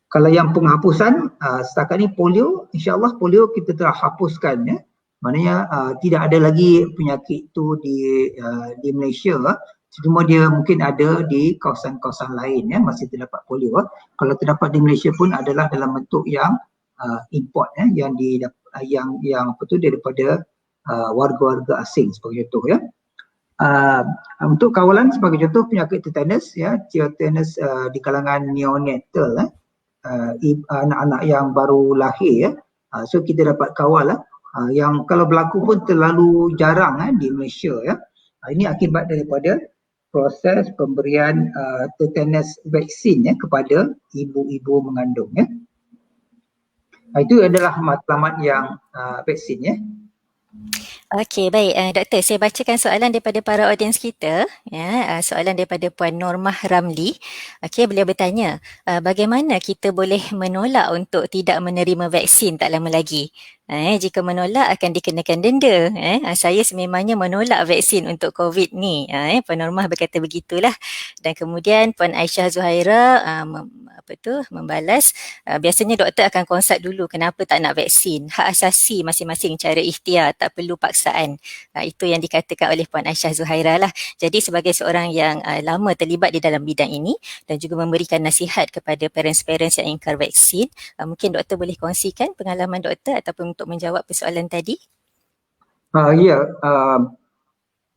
Kalau yang penghapusan setakat ni polio, insya-Allah polio kita telah hapuskan ya. Maknanya tidak ada lagi penyakit tu di Malaysia. Cuma dia mungkin ada di kawasan-kawasan lain ya, masih terdapat polio. Kalau terdapat di Malaysia pun adalah dalam bentuk yang import yang daripada warga-warga asing sebagai contoh ya. Untuk kawalan sebagai contoh penyakit tetanus ya, tetanus di kalangan neonatal anak-anak yang baru lahir ya. So kita dapat kawal yang kalau berlaku pun terlalu jarang di Malaysia ya. Ini akibat daripada proses pemberian tetanus vaksin ya kepada ibu-ibu mengandung ya. Itu adalah matlamat yang vaksin ya. Okey, baik. Doktor, saya bacakan soalan daripada para audiens kita. Ya, soalan daripada Puan Normah Ramli. Okey, beliau bertanya, bagaimana kita boleh menolak untuk tidak menerima vaksin tak lama lagi? Jika menolak akan dikenakan denda. Saya sememangnya menolak vaksin untuk COVID ni. Puan Normah berkata begitulah. Dan kemudian Puan Aisyah Zuhaira membalas, biasanya doktor akan konsult dulu kenapa tak nak vaksin. Hak asasi masing-masing cara ikhtiar, tak perlu paksaan. Itu yang dikatakan oleh Puan Aisyah Zuhaira lah. Jadi sebagai seorang yang lama terlibat di dalam bidang ini dan juga memberikan nasihat kepada parents-parents yang ingkar vaksin, mungkin doktor boleh kongsikan pengalaman doktor ataupun untuk menjawab persoalan tadi.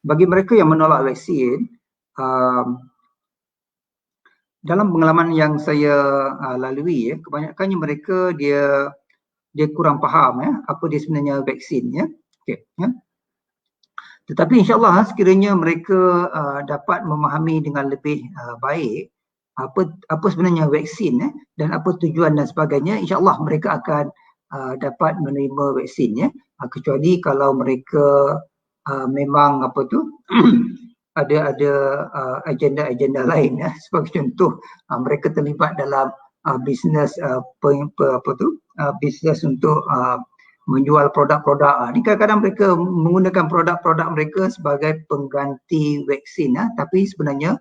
Bagi mereka yang menolak vaksin, dalam pengalaman yang saya lalui kebanyakannya mereka dia kurang faham apa dia sebenarnya vaksin ya. Okey ya. Tetapi insya-Allah sekiranya mereka dapat memahami dengan lebih baik apa sebenarnya vaksin dan apa tujuan dan sebagainya, insya-Allah mereka akan dapat menerima vaksin ya. Kecuali kalau mereka memang ada agenda-agenda lain ya. Sebagai contoh mereka terlibat dalam bisnes bisnes untuk menjual produk-produk. Ni kadang-kadang mereka menggunakan produk-produk mereka sebagai pengganti vaksin tapi sebenarnya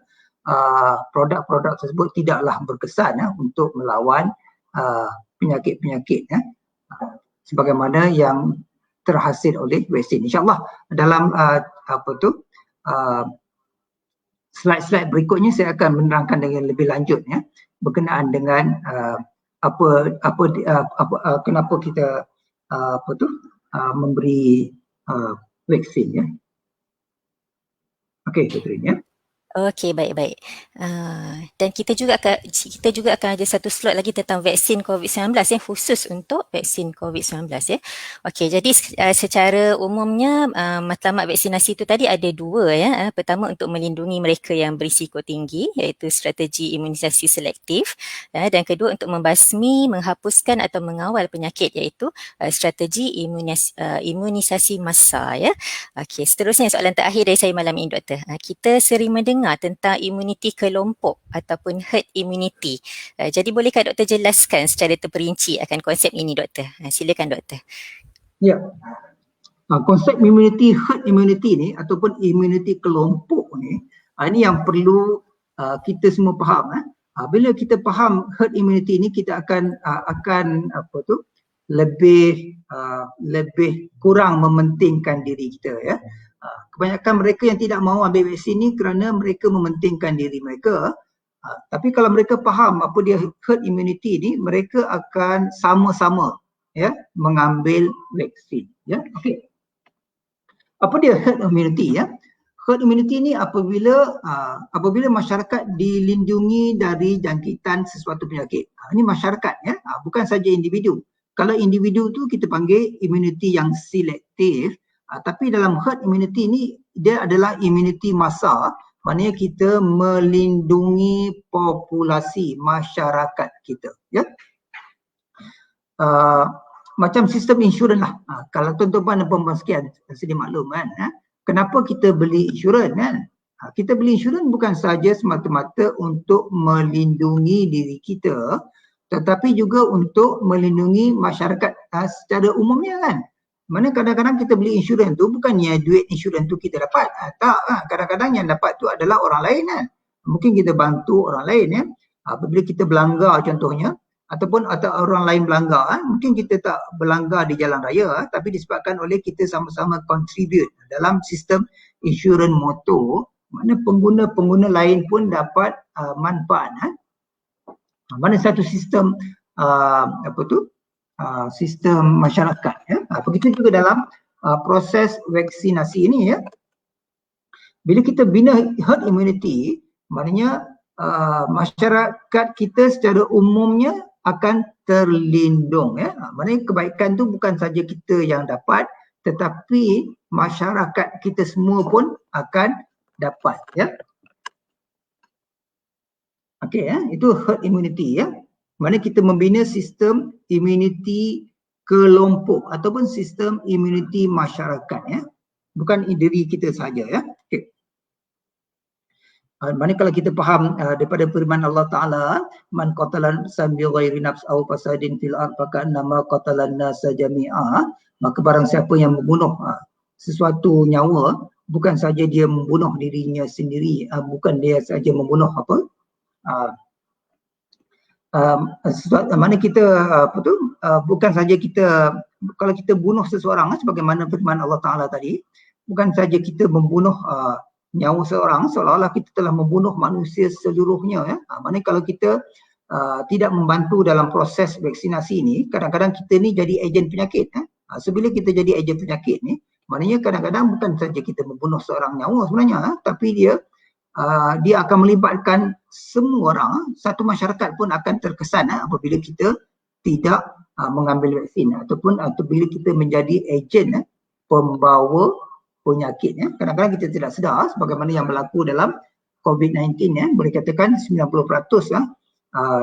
produk-produk tersebut tidaklah berkesan untuk melawan penyakit-penyakit sebagaimana yang terhasil oleh vaksin. InsyaAllah dalam slide-slide berikutnya saya akan menerangkan dengan lebih lanjut berkenaan dengan kenapa kita memberi vaksin ya. Okey, Catherine ya. Okey, baik-baik. Dan kita juga akan ada satu slot lagi tentang vaksin COVID-19 khusus untuk vaksin COVID-19 ya. Okey, jadi secara umumnya matlamat vaksinasi itu tadi ada dua ya. Pertama untuk melindungi mereka yang berisiko tinggi iaitu strategi imunisasi selektif dan kedua untuk membasmi, menghapuskan atau mengawal penyakit iaitu strategi imunisasi massa ya. Okey, seterusnya soalan terakhir dari saya malam ini doktor. Kita sering mendengar tentang imuniti kelompok ataupun herd immunity. Jadi bolehkah doktor jelaskan secara terperinci akan konsep ini doktor? Silakan doktor. Ya. Konsep immunity, herd immunity ni ataupun immunity kelompok ni, ini yang perlu kita semua faham. Bila kita faham herd immunity ni, kita akan lebih kurang mementingkan diri kita ya. Kebanyakan mereka yang tidak mahu ambil vaksin ni kerana mereka mementingkan diri mereka. Tapi kalau mereka faham apa dia herd immunity ni, mereka akan sama-sama ya mengambil vaksin ya. Okey. Apa dia herd immunity ya? Herd immunity ni apabila masyarakat dilindungi dari jangkitan sesuatu penyakit. Ini masyarakat ya, bukan saja individu. Kalau individu tu kita panggil immunity yang selektif. Tapi dalam herd immunity ni dia adalah immunity massa maknanya kita melindungi populasi masyarakat kita, ya. Macam sistem insurans lah. Kalau tuan-tuan dan puan-puan sekian sedia maklum kan, kenapa kita beli insurans kan? Kita beli insurans bukan sahaja semata-mata untuk melindungi diri kita, tetapi juga untuk melindungi masyarakat secara umumnya kan. Mana kadang-kadang kita beli insurans tu bukannya duit insurans tu kita dapat. Tak, kadang-kadang yang dapat tu adalah orang lain kan. Mungkin kita bantu orang lain ya. Apabila kita berlanggar contohnya, ataupun atau orang lain berlanggar, mungkin kita tak berlanggar di jalan raya, tapi disebabkan oleh kita sama-sama contribute dalam sistem insurans motor, mana pengguna-pengguna lain pun dapat manfaat. Mana satu sistem sistem masyarakat. Ya. Begitu juga dalam proses vaksinasi ini ya. Bila kita bina herd immunity, maknanya masyarakat kita secara umumnya akan terlindung ya. Maknanya kebaikan tu bukan saja kita yang dapat, tetapi masyarakat kita semua pun akan dapat ya. Okey ya, itu herd immunity ya. Mana kita membina sistem immunity kelompok ataupun sistem immunity masyarakat ya. Bukan diri kita saja ya. Okey. Mana kalau kita faham daripada firman Allah Ta'ala, man qatalan nafsan bi ghairi nafs aw fasadin fil ard fakannama qatalan nasa jami'a, maka barang siapa yang membunuh sesuatu nyawa, bukan saja dia membunuh dirinya sendiri, bukan dia saja membunuh mana kita bukan saja kita, kalau kita bunuh seseorang sebagaimana firman Allah Ta'ala tadi, bukan saja kita membunuh nyawa seorang, seolah-olah kita telah membunuh manusia seluruhnya ya. Maknanya kalau kita tidak membantu dalam proses vaksinasi ini, kadang-kadang kita ni jadi ejen penyakit. Sebila kita jadi ejen penyakit ni, maknanya kadang-kadang bukan saja kita membunuh seorang nyawa sebenarnya, tapi dia akan melibatkan semua orang, satu masyarakat pun akan terkesan apabila kita tidak mengambil vaksin ataupun apabila kita menjadi ejen pembawa penyakit ya. Kadang-kadang kita tidak sedar sebagaimana yang berlaku dalam COVID-19 ya, boleh katakan 90%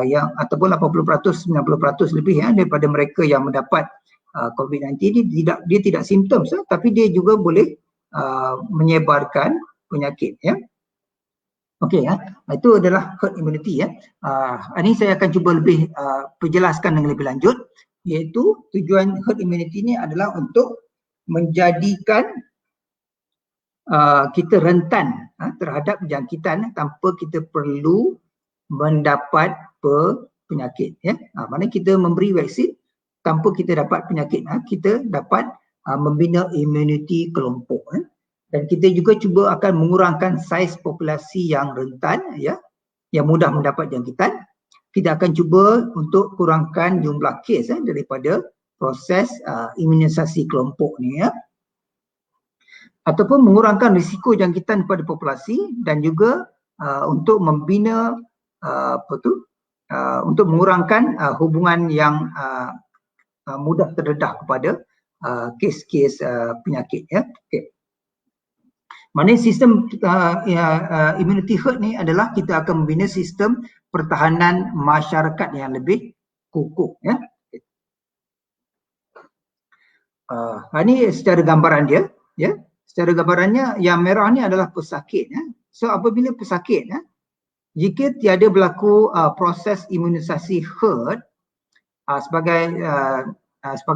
yang ataupun 80%, 90% lebih ya daripada mereka yang mendapat COVID-19 dia tidak simptom tapi dia juga boleh menyebarkan penyakit ya. Okey ya. Itu adalah herd immunity ya. Ini saya akan cuba lebih perjelaskan dengan lebih lanjut, iaitu tujuan herd immunity ini adalah untuk menjadikan kita rentan terhadap jangkitan tanpa kita perlu mendapat penyakit ya. Maknanya kita memberi vaksin tanpa kita dapat penyakit, kita dapat membina immunity kelompok dan kita juga cuba akan mengurangkan saiz populasi yang rentan ya, yang mudah mendapat jangkitan. Kita akan cuba untuk kurangkan jumlah kes daripada proses imunisasi kelompok ni ya, ataupun mengurangkan risiko jangkitan pada populasi dan juga untuk membina untuk mengurangkan hubungan yang mudah terdedah kepada kes-kes penyakit ya. Okay. Maknanya sistem immunity herd ni adalah kita akan membina sistem pertahanan masyarakat yang lebih kukuh ya. Ini secara gambaran dia ya. Secara gambarannya yang merah ni adalah pesakit ya. So apabila pesakit ya, jika tiada berlaku proses imunisasi herd sebagai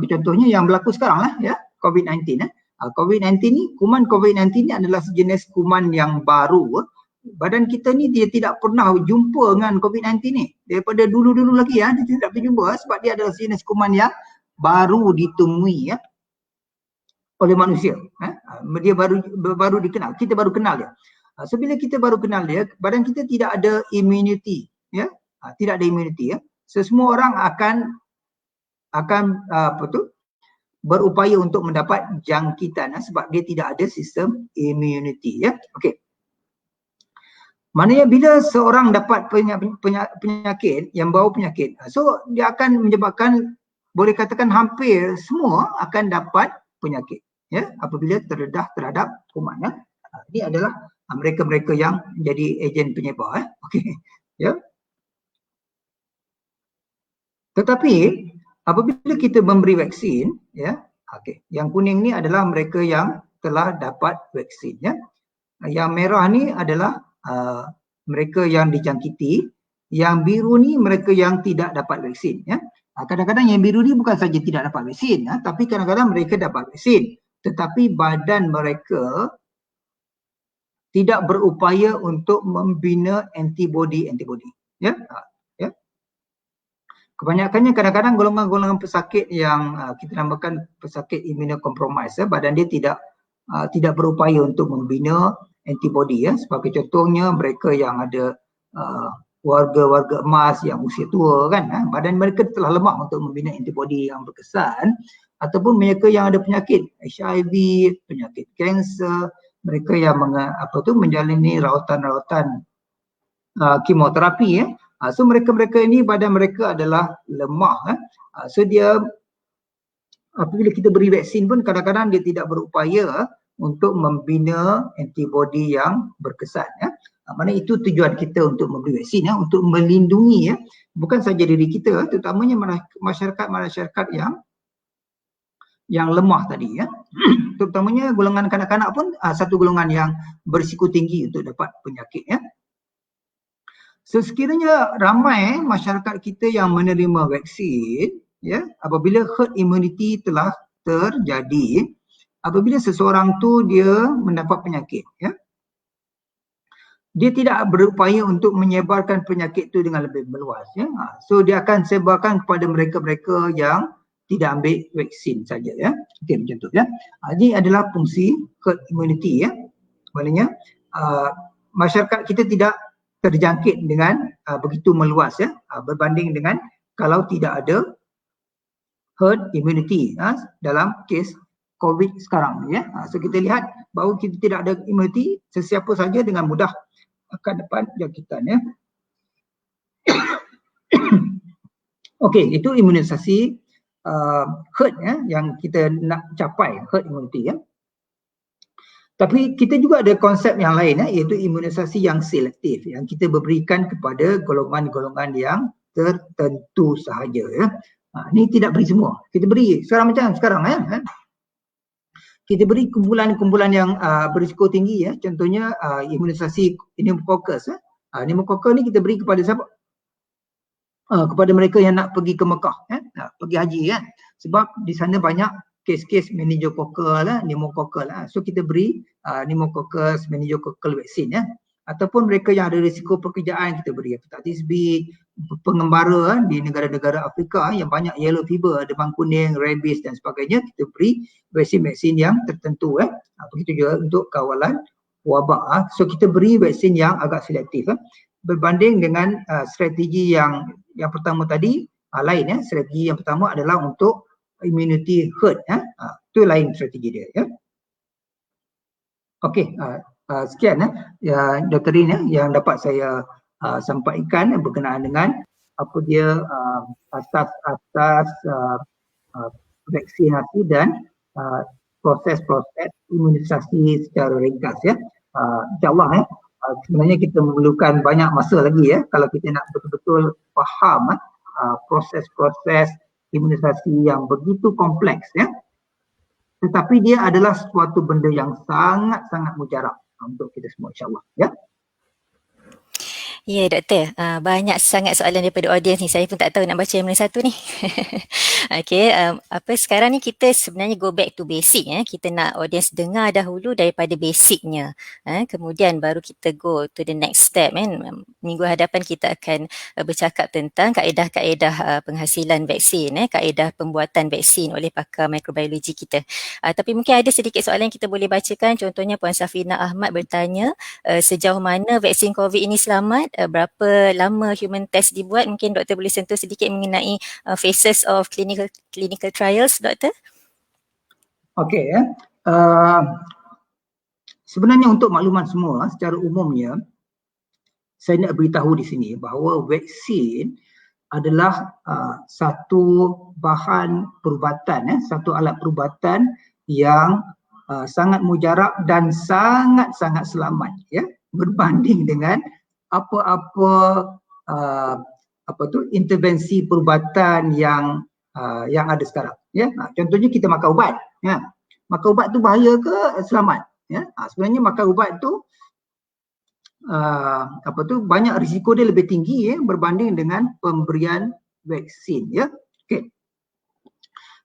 contohnya yang berlaku sekarang lah ya, COVID-19 ya. COVID-19 ni, kuman COVID-19 ni adalah sejenis kuman yang baru. Badan kita ni dia tidak pernah jumpa dengan COVID-19 ni. Daripada dulu-dulu lagi ya, dia tidak pernah jumpa sebab dia adalah sejenis kuman yang baru ditemui ya oleh manusia. Dia baru dikenal, kita baru kenal dia. So bila kita baru kenal dia, badan kita tidak ada immunity ya. Tidak ada immunity ya. So semua orang akan berupaya untuk mendapat jangkitan sebab dia tidak ada sistem immunity ya. Okey. Maknanya bila seorang dapat penyakit yang bawa penyakit, so dia akan menyebabkan, boleh katakan hampir semua akan dapat penyakit ya apabila terdedah terhadap kuman ya. Ini adalah mereka-mereka yang jadi ejen penyebar. Okey. Ya. Tetapi apabila kita memberi vaksin, ya, okey, yang kuning ni adalah mereka yang telah dapat vaksin, ya. Yang merah ni adalah mereka yang dijangkiti, yang biru ni mereka yang tidak dapat vaksin, ya. Kadang-kadang yang biru ni bukan saja tidak dapat vaksin, tapi kadang-kadang mereka dapat vaksin, tetapi badan mereka tidak berupaya untuk membina antibody, ya. Ya. Kebanyakannya kadang-kadang golongan-golongan pesakit yang kita namakan pesakit immunocompromised, ya, badan dia tidak berupaya untuk membina antibody, ya. Sebagai contohnya mereka yang ada warga-warga emas yang usia tua kan, badan mereka telah lemah untuk membina antibody yang berkesan, ataupun mereka yang ada penyakit HIV, penyakit kanser, mereka yang menjalani rawatan-rawatan kemoterapi, ya. So mereka-mereka ini badan mereka adalah lemah. So dia apabila kita beri vaksin pun kadang-kadang dia tidak berupaya untuk membina antibody yang berkesan, ya. Mana itu tujuan kita untuk memberi vaksin, ya, untuk melindungi, ya, bukan saja diri kita, terutamanya masyarakat yang lemah tadi, ya. Terutamanya golongan kanak-kanak pun satu golongan yang berisiko tinggi untuk dapat penyakit, ya. So sekiranya ramai masyarakat kita yang menerima vaksin, ya, apabila herd immunity telah terjadi, apabila seseorang tu dia mendapat penyakit, ya, dia tidak berupaya untuk menyebarkan penyakit tu dengan lebih meluas, ya. So dia akan sebarkan kepada mereka-mereka yang tidak ambil vaksin saja, ya. Okey, macam tu, ya. Ini adalah fungsi herd immunity, ya. Maknanya masyarakat kita tidak terjangkit dengan begitu meluas, ya, berbanding dengan kalau tidak ada herd immunity, dalam kes COVID sekarang, ya. So kita lihat bahawa kita tidak ada immunity, sesiapa saja dengan mudah akan dapat jangkitan, ya. Okey, itu imunisasi herd, ya, yang kita nak capai, herd immunity, ya. Tapi kita juga ada konsep yang lain, ya, iaitu imunisasi yang selektif, yang kita berikan kepada golongan-golongan yang tertentu sahaja, ya. Ini tidak beri semua. Kita beri sekarang macam sekarang, ya. Kita beri kumpulan-kumpulan yang berisiko tinggi, ya. Contohnya imunisasi pneumococcus, ya. Pneumococcus ni kita beri kepada siapa? Kepada mereka yang nak pergi ke Mekah, ya. Pergi haji, kan. Sebab di sana banyak kes-kes meningococcal, pneumococcal. So kita beri pneumococcus, meningococcal vaksin, ya. Ataupun mereka yang ada risiko pekerjaan, kita beri hepatitis B, pengembara di negara-negara Afrika yang banyak yellow fever, demam kuning, rabies dan sebagainya, kita beri vaksin-vaksin yang tertentu, ya. Begitu juga untuk kawalan wabak. So kita beri vaksin yang agak selektif, berbanding dengan strategi yang pertama tadi lain, ya. Strategi yang pertama adalah untuk immunity herd, ya. Itu lain strategi dia, ya. Okey, sekian, ya, Dr. Rin, yang dapat saya sampaikan berkenaan dengan apa dia asas vaksinasi dan proses-proses imunisasi secara ringkas, ya. InsyaAllah, ya, sebenarnya kita memerlukan banyak masa lagi, ya, kalau kita nak betul-betul faham proses-proses imunisasi yang begitu kompleks, ya. Tetapi dia adalah suatu benda yang sangat-sangat mujarab untuk kita semua, insyaAllah, ya. Ya, Doktor. Banyak sangat soalan daripada audiens ni. Saya pun tak tahu nak baca yang mana satu ni. Okey, sekarang ni kita sebenarnya go back to basic, ya. Kita nak audiens dengar dahulu daripada basicnya. Kemudian baru kita go to the next step, kan. Minggu hadapan kita akan bercakap tentang kaedah-kaedah penghasilan vaksin, kaedah pembuatan vaksin oleh pakar mikrobiologi kita. Tapi mungkin ada sedikit soalan yang kita boleh bacakan. Contohnya Puan Safina Ahmad bertanya, sejauh mana vaksin COVID ini selamat? Berapa lama human test dibuat? Mungkin doktor boleh sentuh sedikit mengenai phases of clinical trials, doktor? Okey, ya. Sebenarnya untuk makluman semua, secara umumnya saya nak beritahu di sini bahawa vaksin adalah satu bahan perubatan, satu alat perubatan yang sangat mujarab dan sangat-sangat selamat ya, berbanding dengan apa-apa intervensi perubatan yang ada sekarang ya. Contohnya kita makan ubat ya. Makan ubat tu bahaya ke selamat ya? Sebenarnya makan ubat tu banyak risiko dia lebih tinggi ya berbanding dengan pemberian vaksin ya. Okey.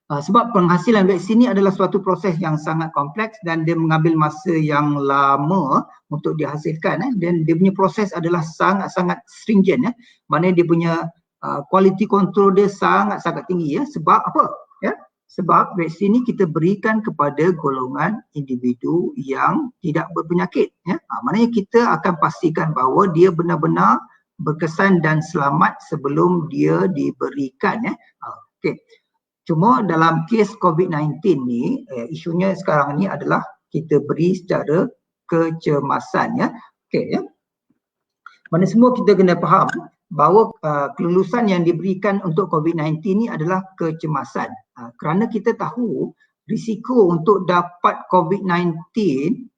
Sebab penghasilan vaksin ni adalah suatu proses yang sangat kompleks dan dia mengambil masa yang lama untuk dihasilkan dan dia punya proses adalah sangat-sangat stringent ya. Maknanya dia punya quality control dia sangat-sangat tinggi ya. Sebab apa? Ya. Sebab vaksin ni kita berikan kepada golongan individu yang tidak berpenyakit ya. Maknanya kita akan pastikan bahawa dia benar-benar berkesan dan selamat sebelum dia diberikan ya. Okey. Cuma dalam kes COVID-19 ni, isunya sekarang ni adalah kita beri secara kecemasan ya. Okey ya. Mana semua kita kena faham bahawa kelulusan yang diberikan untuk COVID-19 ni adalah kecemasan. Kerana kita tahu risiko untuk dapat COVID-19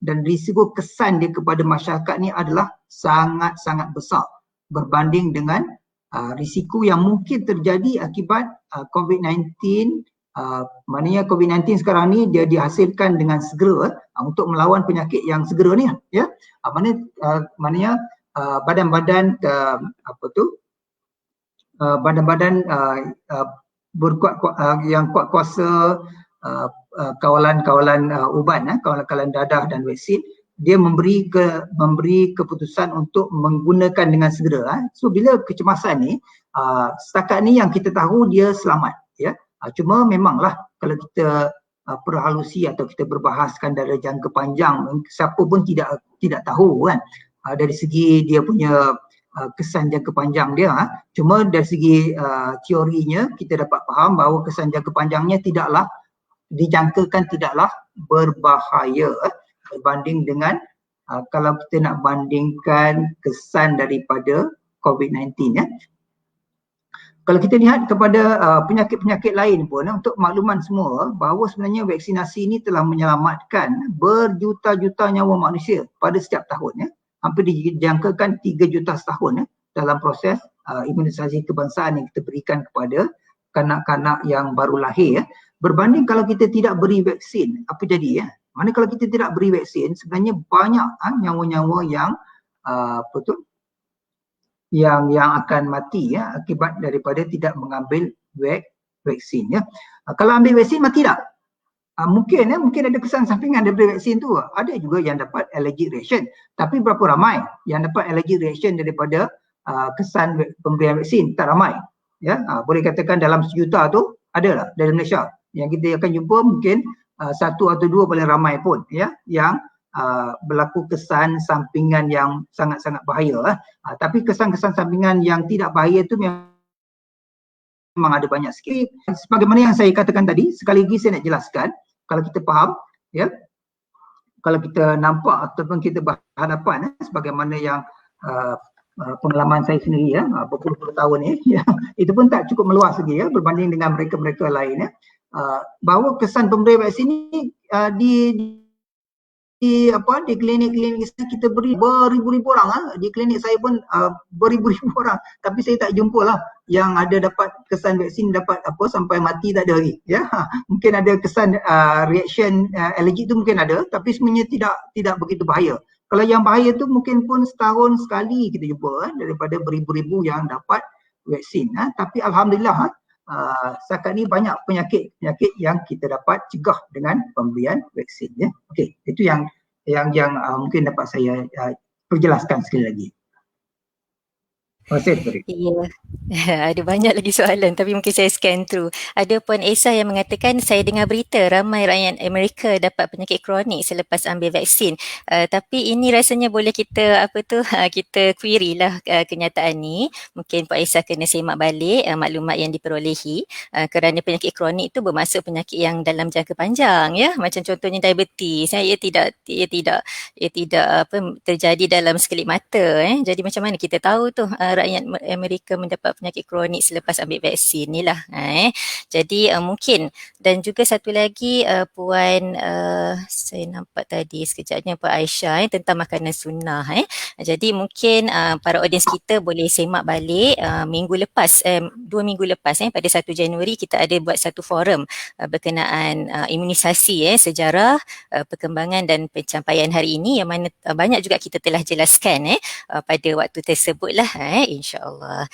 dan risiko kesan dia kepada masyarakat ni adalah sangat-sangat besar berbanding dengan risiko yang mungkin terjadi akibat COVID-19. Maknanya COVID-19 sekarang ni dia dihasilkan dengan segera untuk melawan penyakit yang segera ni ya. Maknanya badan-badan badan-badan yang kuat kuasa kawalan-kawalan ubat kawalan-kawalan dadah dan vaksin, dia memberi keputusan untuk menggunakan dengan segera. So bila kecemasan ni setakat ni yang kita tahu dia selamat ya. Cuma memanglah kalau kita perhalusi atau kita berbahaskan dari jangka panjang, siapa pun tidak tahu kan dari segi dia punya kesan jangka panjang dia. Cuma dari segi teorinya kita dapat faham bahawa kesan jangka panjangnya dijangkakan tidaklah berbahaya berbanding dengan kalau kita nak bandingkan kesan daripada COVID-19 ya. Kalau kita lihat kepada penyakit-penyakit lain pun untuk makluman semua bahawa sebenarnya vaksinasi ini telah menyelamatkan berjuta-juta nyawa manusia pada setiap tahun ya. Hampir dijangkakan 3 juta setahun ya, dalam proses imunisasi kebangsaan yang kita berikan kepada kanak-kanak yang baru lahir ya. Berbanding kalau kita tidak beri vaksin, apa jadi ya? Mana kalau kita tidak beri vaksin, sebenarnya banyak nyawa-nyawa yang yang akan mati ya akibat daripada tidak mengambil vaksin ya. Kalau ambil vaksin mati tak? Mungkin ada kesan sampingan daripada vaksin tu. Ada juga yang dapat allergic reaction. Tapi berapa ramai yang dapat allergic reaction daripada kesan pemberian vaksin? Tak ramai. Ya, boleh katakan dalam 1 juta tu adalah dari Malaysia. Yang kita akan jumpa mungkin 1 atau 2 paling ramai pun ya yang berlaku kesan sampingan yang sangat-sangat bahaya. Tapi kesan-kesan sampingan yang tidak bahaya tu memang ada banyak sikit. Sebagaimana yang saya katakan tadi, sekali lagi saya nak jelaskan, kalau kita faham ya, kalau kita nampak ataupun kita berhadapan sebagaimana yang pengalaman saya sendiri ya, berpuluh-puluh tahun ni ya, itu pun tak cukup meluas lagi ya berbanding dengan mereka-mereka lain ya. Bahawa kesan pemberian vaksin ni di klinik-klinik kita beri beribu-ribu orang di klinik saya pun beribu-ribu orang, tapi saya tak jumpa lah yang ada dapat kesan vaksin dapat sampai mati, tak ada lagi ya. Mungkin ada kesan reaction allergic tu mungkin ada, tapi sebenarnya tidak begitu bahaya. Kalau yang bahaya tu mungkin pun setahun sekali kita jumpa daripada beribu-ribu yang dapat vaksin. Tapi alhamdulillah setakat ni banyak penyakit yang kita dapat cegah dengan pemberian vaksin ya. Okey, itu yang mungkin dapat saya perjelaskan sekali lagi. Terima kasih Tuan. Ya, ada banyak lagi soalan tapi mungkin saya scan through. Ada Puan Esa yang mengatakan saya dengar berita ramai rakyat Amerika dapat penyakit kronik selepas ambil vaksin. Tapi ini rasanya boleh kita kita query lah kenyataan ni. Mungkin Puan Esa kena semak balik maklumat yang diperolehi kerana penyakit kronik itu bermaksud penyakit yang dalam jangka panjang ya. Macam contohnya diabetes, ia tidak terjadi dalam sekelip mata Jadi macam mana kita tahu tu rakyat Amerika mendapat penyakit kronik selepas ambil vaksin ni lah. Jadi mungkin, dan juga satu lagi Puan saya nampak tadi sekejapnya Puan Aisyah tentang makanan sunnah. Jadi mungkin para audiens kita boleh semak balik minggu lepas, 2 minggu lepas pada 1 Januari kita ada buat satu forum berkenaan imunisasi sejarah, perkembangan dan pencapaian hari ini, yang mana banyak juga kita telah jelaskan pada waktu tersebut lah, insyaAllah.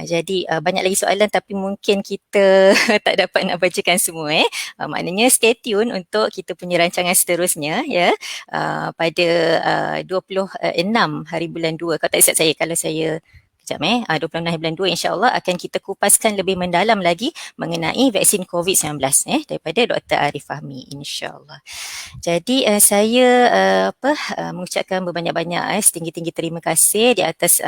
Jadi banyak lagi soalan tapi mungkin kita tak dapat nak bacakan semua. Maknanya stay tune untuk kita punya rancangan seterusnya ya, pada 26 hari bulan 2. Kalau tak silap saya, kalau saya 26 hari bulan 2 insyaAllah akan kita kupaskan lebih mendalam lagi mengenai vaksin COVID-19 daripada Dr. Arif Fahmi, insyaAllah. Jadi saya mengucapkan berbanyak-banyak setinggi-tinggi terima kasih di atas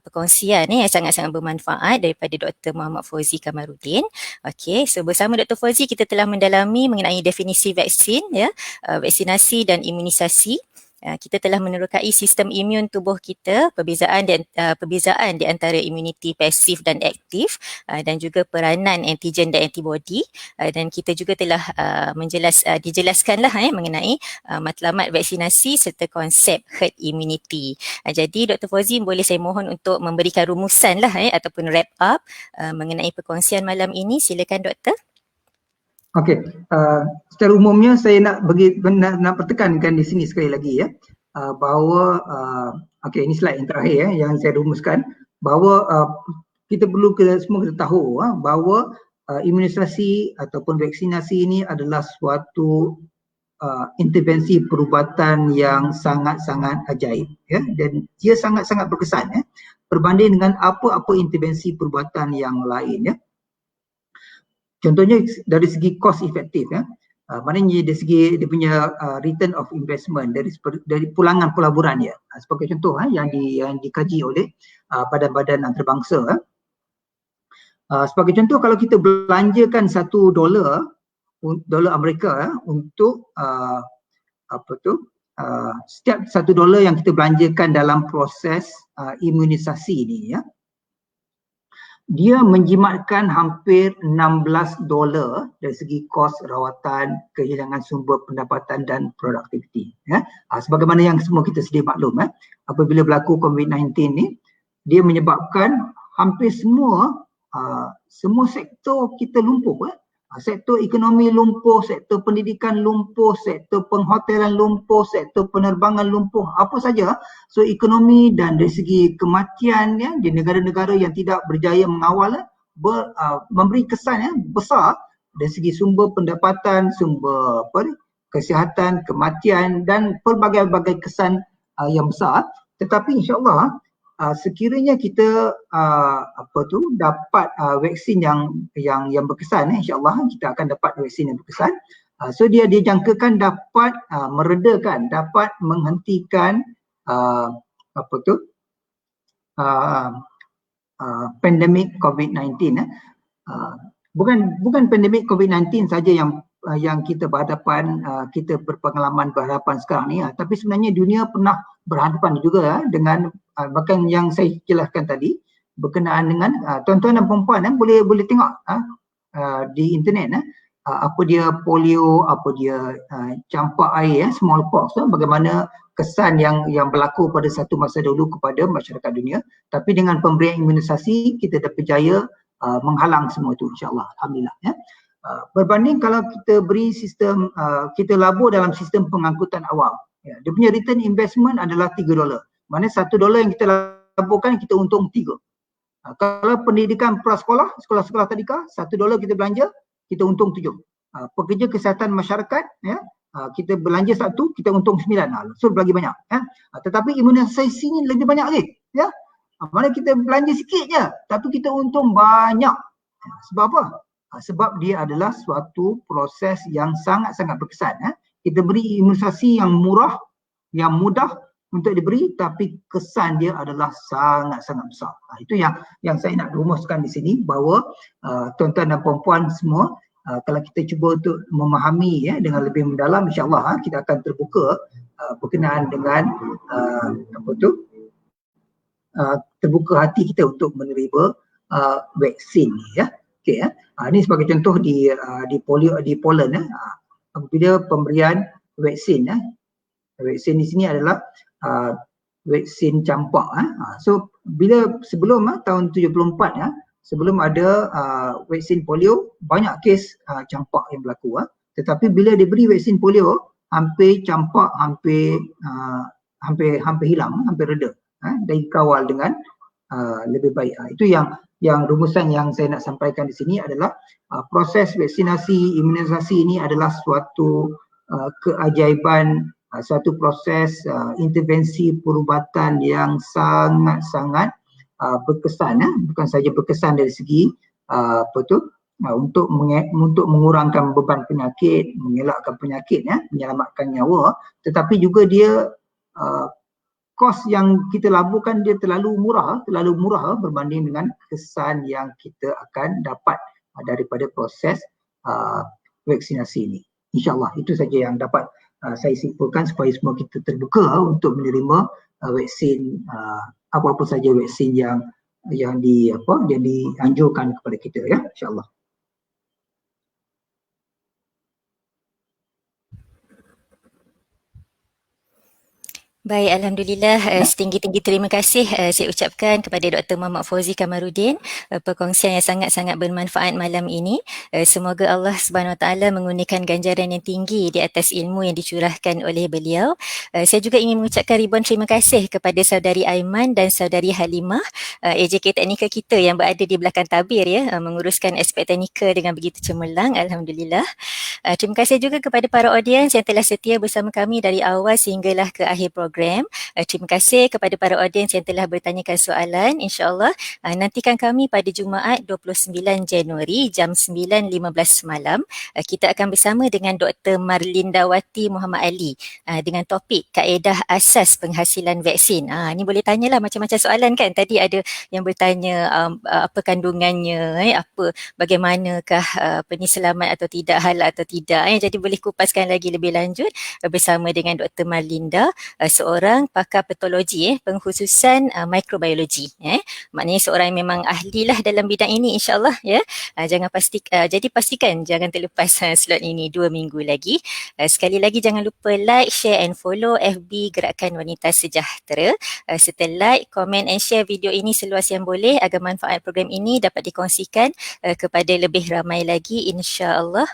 perkongsian yang sangat-sangat bermanfaat daripada Dr. Muhammad Fauzi Kamaruddin. Okey, so bersama Dr. Fauzi kita telah mendalami mengenai definisi vaksin vaksinasi dan imunisasi. Kita telah menerokai sistem imun tubuh kita, perbezaan di antara imuniti pasif dan aktif, dan juga peranan antigen dan antibody, dan kita juga telah dijelaskanlah mengenai matlamat vaksinasi serta konsep herd immunity. Jadi Dr. Fauzi, boleh saya mohon untuk memberikan rumusan lah ataupun wrap up mengenai perkongsian malam ini. Silakan Doktor. Okey, secara umumnya saya nak pertekankan di sini sekali lagi bahawa okey, ini slide yang terakhir yang saya rumuskan, bahawa kita perlu semua kita tahu bahawa imunisasi ataupun vaksinasi ini adalah suatu intervensi perubatan yang sangat-sangat ajaib dan dia sangat-sangat berkesan berbanding dengan apa-apa intervensi perubatan yang lain Contohnya dari segi cost efektif maknanya dari segi dia punya return of investment dari pulangan pelaburan dia. Sebagai contoh yang dikaji oleh badan-badan antarabangsa. Sebagai contoh, kalau kita belanjakan $1 Amerika untuk setiap $1 yang kita belanjakan dalam proses imunisasi ni dia menjimatkan hampir $16 dari segi kos rawatan, kehilangan sumber pendapatan dan produktiviti. Sebagaimana yang semua kita sedia maklum, apabila berlaku COVID-19 ni, dia menyebabkan hampir semua sektor kita lumpuh. Sektor ekonomi lumpuh, sektor pendidikan lumpuh, sektor penghotelan lumpuh, sektor penerbangan lumpuh, apa saja. So ekonomi dan dari segi kematian di negara-negara yang tidak berjaya mengawal memberi kesan besar dari segi sumber pendapatan, sumber kesihatan, kematian dan pelbagai-bagai kesan yang besar. Tetapi insya-Allah sekiranya kita dapat vaksin yang berkesan, insya-Allah kita akan dapat vaksin yang berkesan. So dia dijangkakan dapat meredakan, dapat menghentikan pandemik COVID-19. Bukan pandemik COVID-19 saja yang kita berhadapan, kita berhadapan sekarang ni, tapi sebenarnya dunia pernah berhadapan juga dengan bahkan yang saya jelaskan tadi berkenaan dengan tuan-tuan dan puan-puan boleh tengok di internet apa dia polio, apa dia campak air, smallpox, bagaimana kesan yang berlaku pada satu masa dulu kepada masyarakat dunia. Tapi dengan pemberian imunisasi kita dah berjaya menghalang semua itu, insya-Allah, alhamdulillah. Berbanding kalau kita beri sistem, kita labur dalam sistem pengangkutan awam, dia punya return investment adalah $3. Maknanya $1 yang kita laburkan kita untung 3. Kalau pendidikan prasekolah, sekolah-sekolah tadika, $1 kita belanja, kita untung 7. Pekerja kesihatan masyarakat, kita belanja 1, kita untung 9. So lagi banyak. Tetapi imunisasi ini lebih banyak lagi. Mana kita belanja sikit je, tapi kita untung banyak. Sebab apa? Sebab dia adalah suatu proses yang sangat-sangat berkesan. Kita beri imunisasi yang murah, yang mudah untuk diberi, tapi kesan dia adalah sangat-sangat besar. Itu yang saya nak rumuskan di sini, bahawa tuan-tuan dan puan-puan semua, kalau kita cuba untuk memahami dengan lebih mendalam, insya-Allah kita akan terbuka berkenaan dengan terbuka hati kita untuk menerima vaksin ni ya. Okey ya. Ini sebagai contoh di Poland apabila pemberian vaksin vaksin di sini adalah vaksin campak so bila sebelum tahun 74 sebelum ada vaksin polio banyak kes campak yang berlaku tetapi bila diberi vaksin polio hampir campak hampir hilang, hampir reda dan dikawal dengan lebih baik. Itu yang rumusan yang saya nak sampaikan di sini adalah proses vaksinasi, imunisasi ini adalah suatu keajaiban, suatu proses intervensi perubatan yang sangat-sangat berkesan, bukan saja berkesan dari segi untuk mengurangkan beban penyakit, mengelakkan penyakit, menyelamatkan nyawa, tetapi juga dia kos yang kita laburkan dia terlalu murah berbanding dengan kesan yang kita akan dapat daripada proses vaksinasi ini. InsyaAllah itu saja yang dapat saya simpulkan supaya semua kita terbuka untuk menerima vaksin apa-apa saja vaksin yang dianjurkan kepada kita ya, insyaAllah. Baik, Alhamdulillah. Setinggi-tinggi terima kasih saya ucapkan kepada Dr. Muhammad Fauzi Kamaruddin, perkongsian yang sangat-sangat bermanfaat malam ini. Semoga Allah Subhanahu Wa Taala mengurniakan ganjaran yang tinggi di atas ilmu yang dicurahkan oleh beliau. Saya juga ingin mengucapkan ribuan terima kasih kepada saudari Aiman dan saudari Halimah, AJK teknikal kita yang berada di belakang tabir ya, menguruskan aspek teknikal dengan begitu cemerlang. Alhamdulillah. Terima kasih juga kepada para audiens yang telah setia bersama kami dari awal sehinggalah ke akhir program. Terima kasih kepada para audiens yang telah bertanyakan soalan. InsyaAllah nantikan kami pada Jumaat 29 Januari jam 9.15 malam. Kita akan bersama dengan Dr. Marlindawati Muhammad Ali dengan topik kaedah asas penghasilan vaksin. Ni boleh tanyalah macam-macam soalan kan. Tadi ada yang bertanya apa kandungannya, bagaimanakah ni selamat atau tidak, halal atau tidak. Jadi boleh kupaskan lagi lebih lanjut bersama dengan Dr. Marlinda, seorang pakar patologi, pengkhususan mikrobiologi. Maknanya seorang yang memang ahlilah dalam bidang ini insyaAllah ya. Jadi pastikan jangan terlepas slot ini 2 minggu lagi. Sekali lagi jangan lupa like, share and follow FB Gerakan Wanita Sejahtera. Serta like, komen and share video ini seluas yang boleh agar manfaat program ini dapat dikongsikan kepada lebih ramai lagi insya-Allah.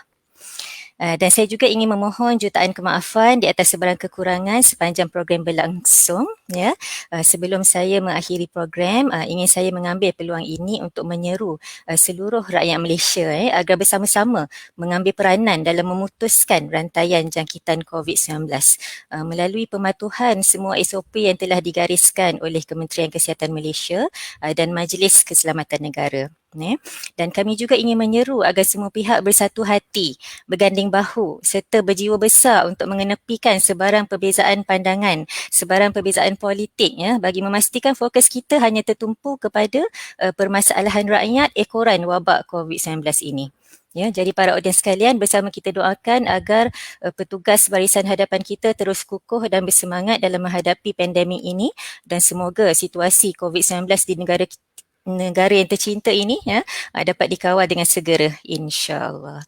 Dan saya juga ingin memohon jutaan kemaafan di atas sebarang kekurangan sepanjang program berlangsung ya. Sebelum saya mengakhiri program, ingin saya mengambil peluang ini untuk menyeru seluruh rakyat Malaysia agar bersama-sama mengambil peranan dalam memutuskan rantaian jangkitan COVID-19 melalui pematuhan semua SOP yang telah digariskan oleh Kementerian Kesihatan Malaysia dan Majlis Keselamatan Negara. Dan kami juga ingin menyeru agar semua pihak bersatu hati, berganding bahu serta berjiwa besar untuk mengenepikan sebarang perbezaan pandangan, sebarang perbezaan politik bagi memastikan fokus kita hanya tertumpu kepada permasalahan rakyat ekoran wabak COVID-19 ini. Jadi para audiens sekalian, bersama kita doakan agar petugas barisan hadapan kita terus kukuh dan bersemangat dalam menghadapi pandemik ini dan semoga situasi COVID-19 di negara yang tercinta ini dapat dikawal dengan segera insya-Allah.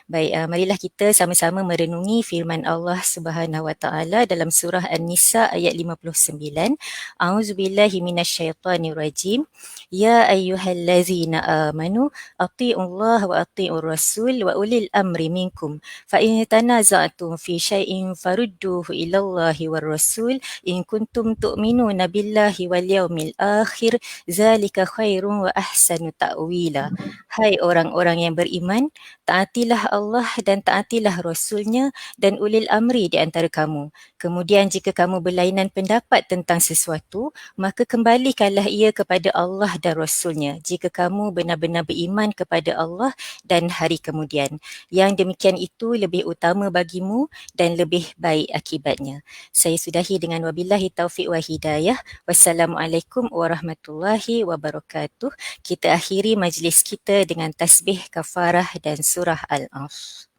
Baik, marilah kita sama-sama merenungi firman Allah Subhanahu Wa Taala dalam surah An-Nisa ayat 59. A'udzubillahi minasyaitonirrajim. Ya ayyuhallazina amanu atti'ullaha wa atti'ur rasul wa ulil amri minkum. Fa in tanaza'tum fi syai'in farudduhu ilallahi war rasul in kuntum tu'minuna billahi wal yaumil akhir zalika khairun wa ahsanu ta'wila. Hai orang-orang yang beriman, taatilah Allah dan taatilah Rasulnya dan ulil amri di antara kamu. Kemudian jika kamu berlainan pendapat tentang sesuatu, maka kembalikanlah ia kepada Allah dan Rasulnya jika kamu benar-benar beriman kepada Allah dan hari kemudian. Yang demikian itu lebih utama bagimu dan lebih baik akibatnya. Saya sudahi dengan wabillahi taufiq wa hidayah. Wassalamualaikum warahmatullahi wabarakatuh. Kita akhiri majlis kita dengan tasbih kafarah dan surah Al-Asr.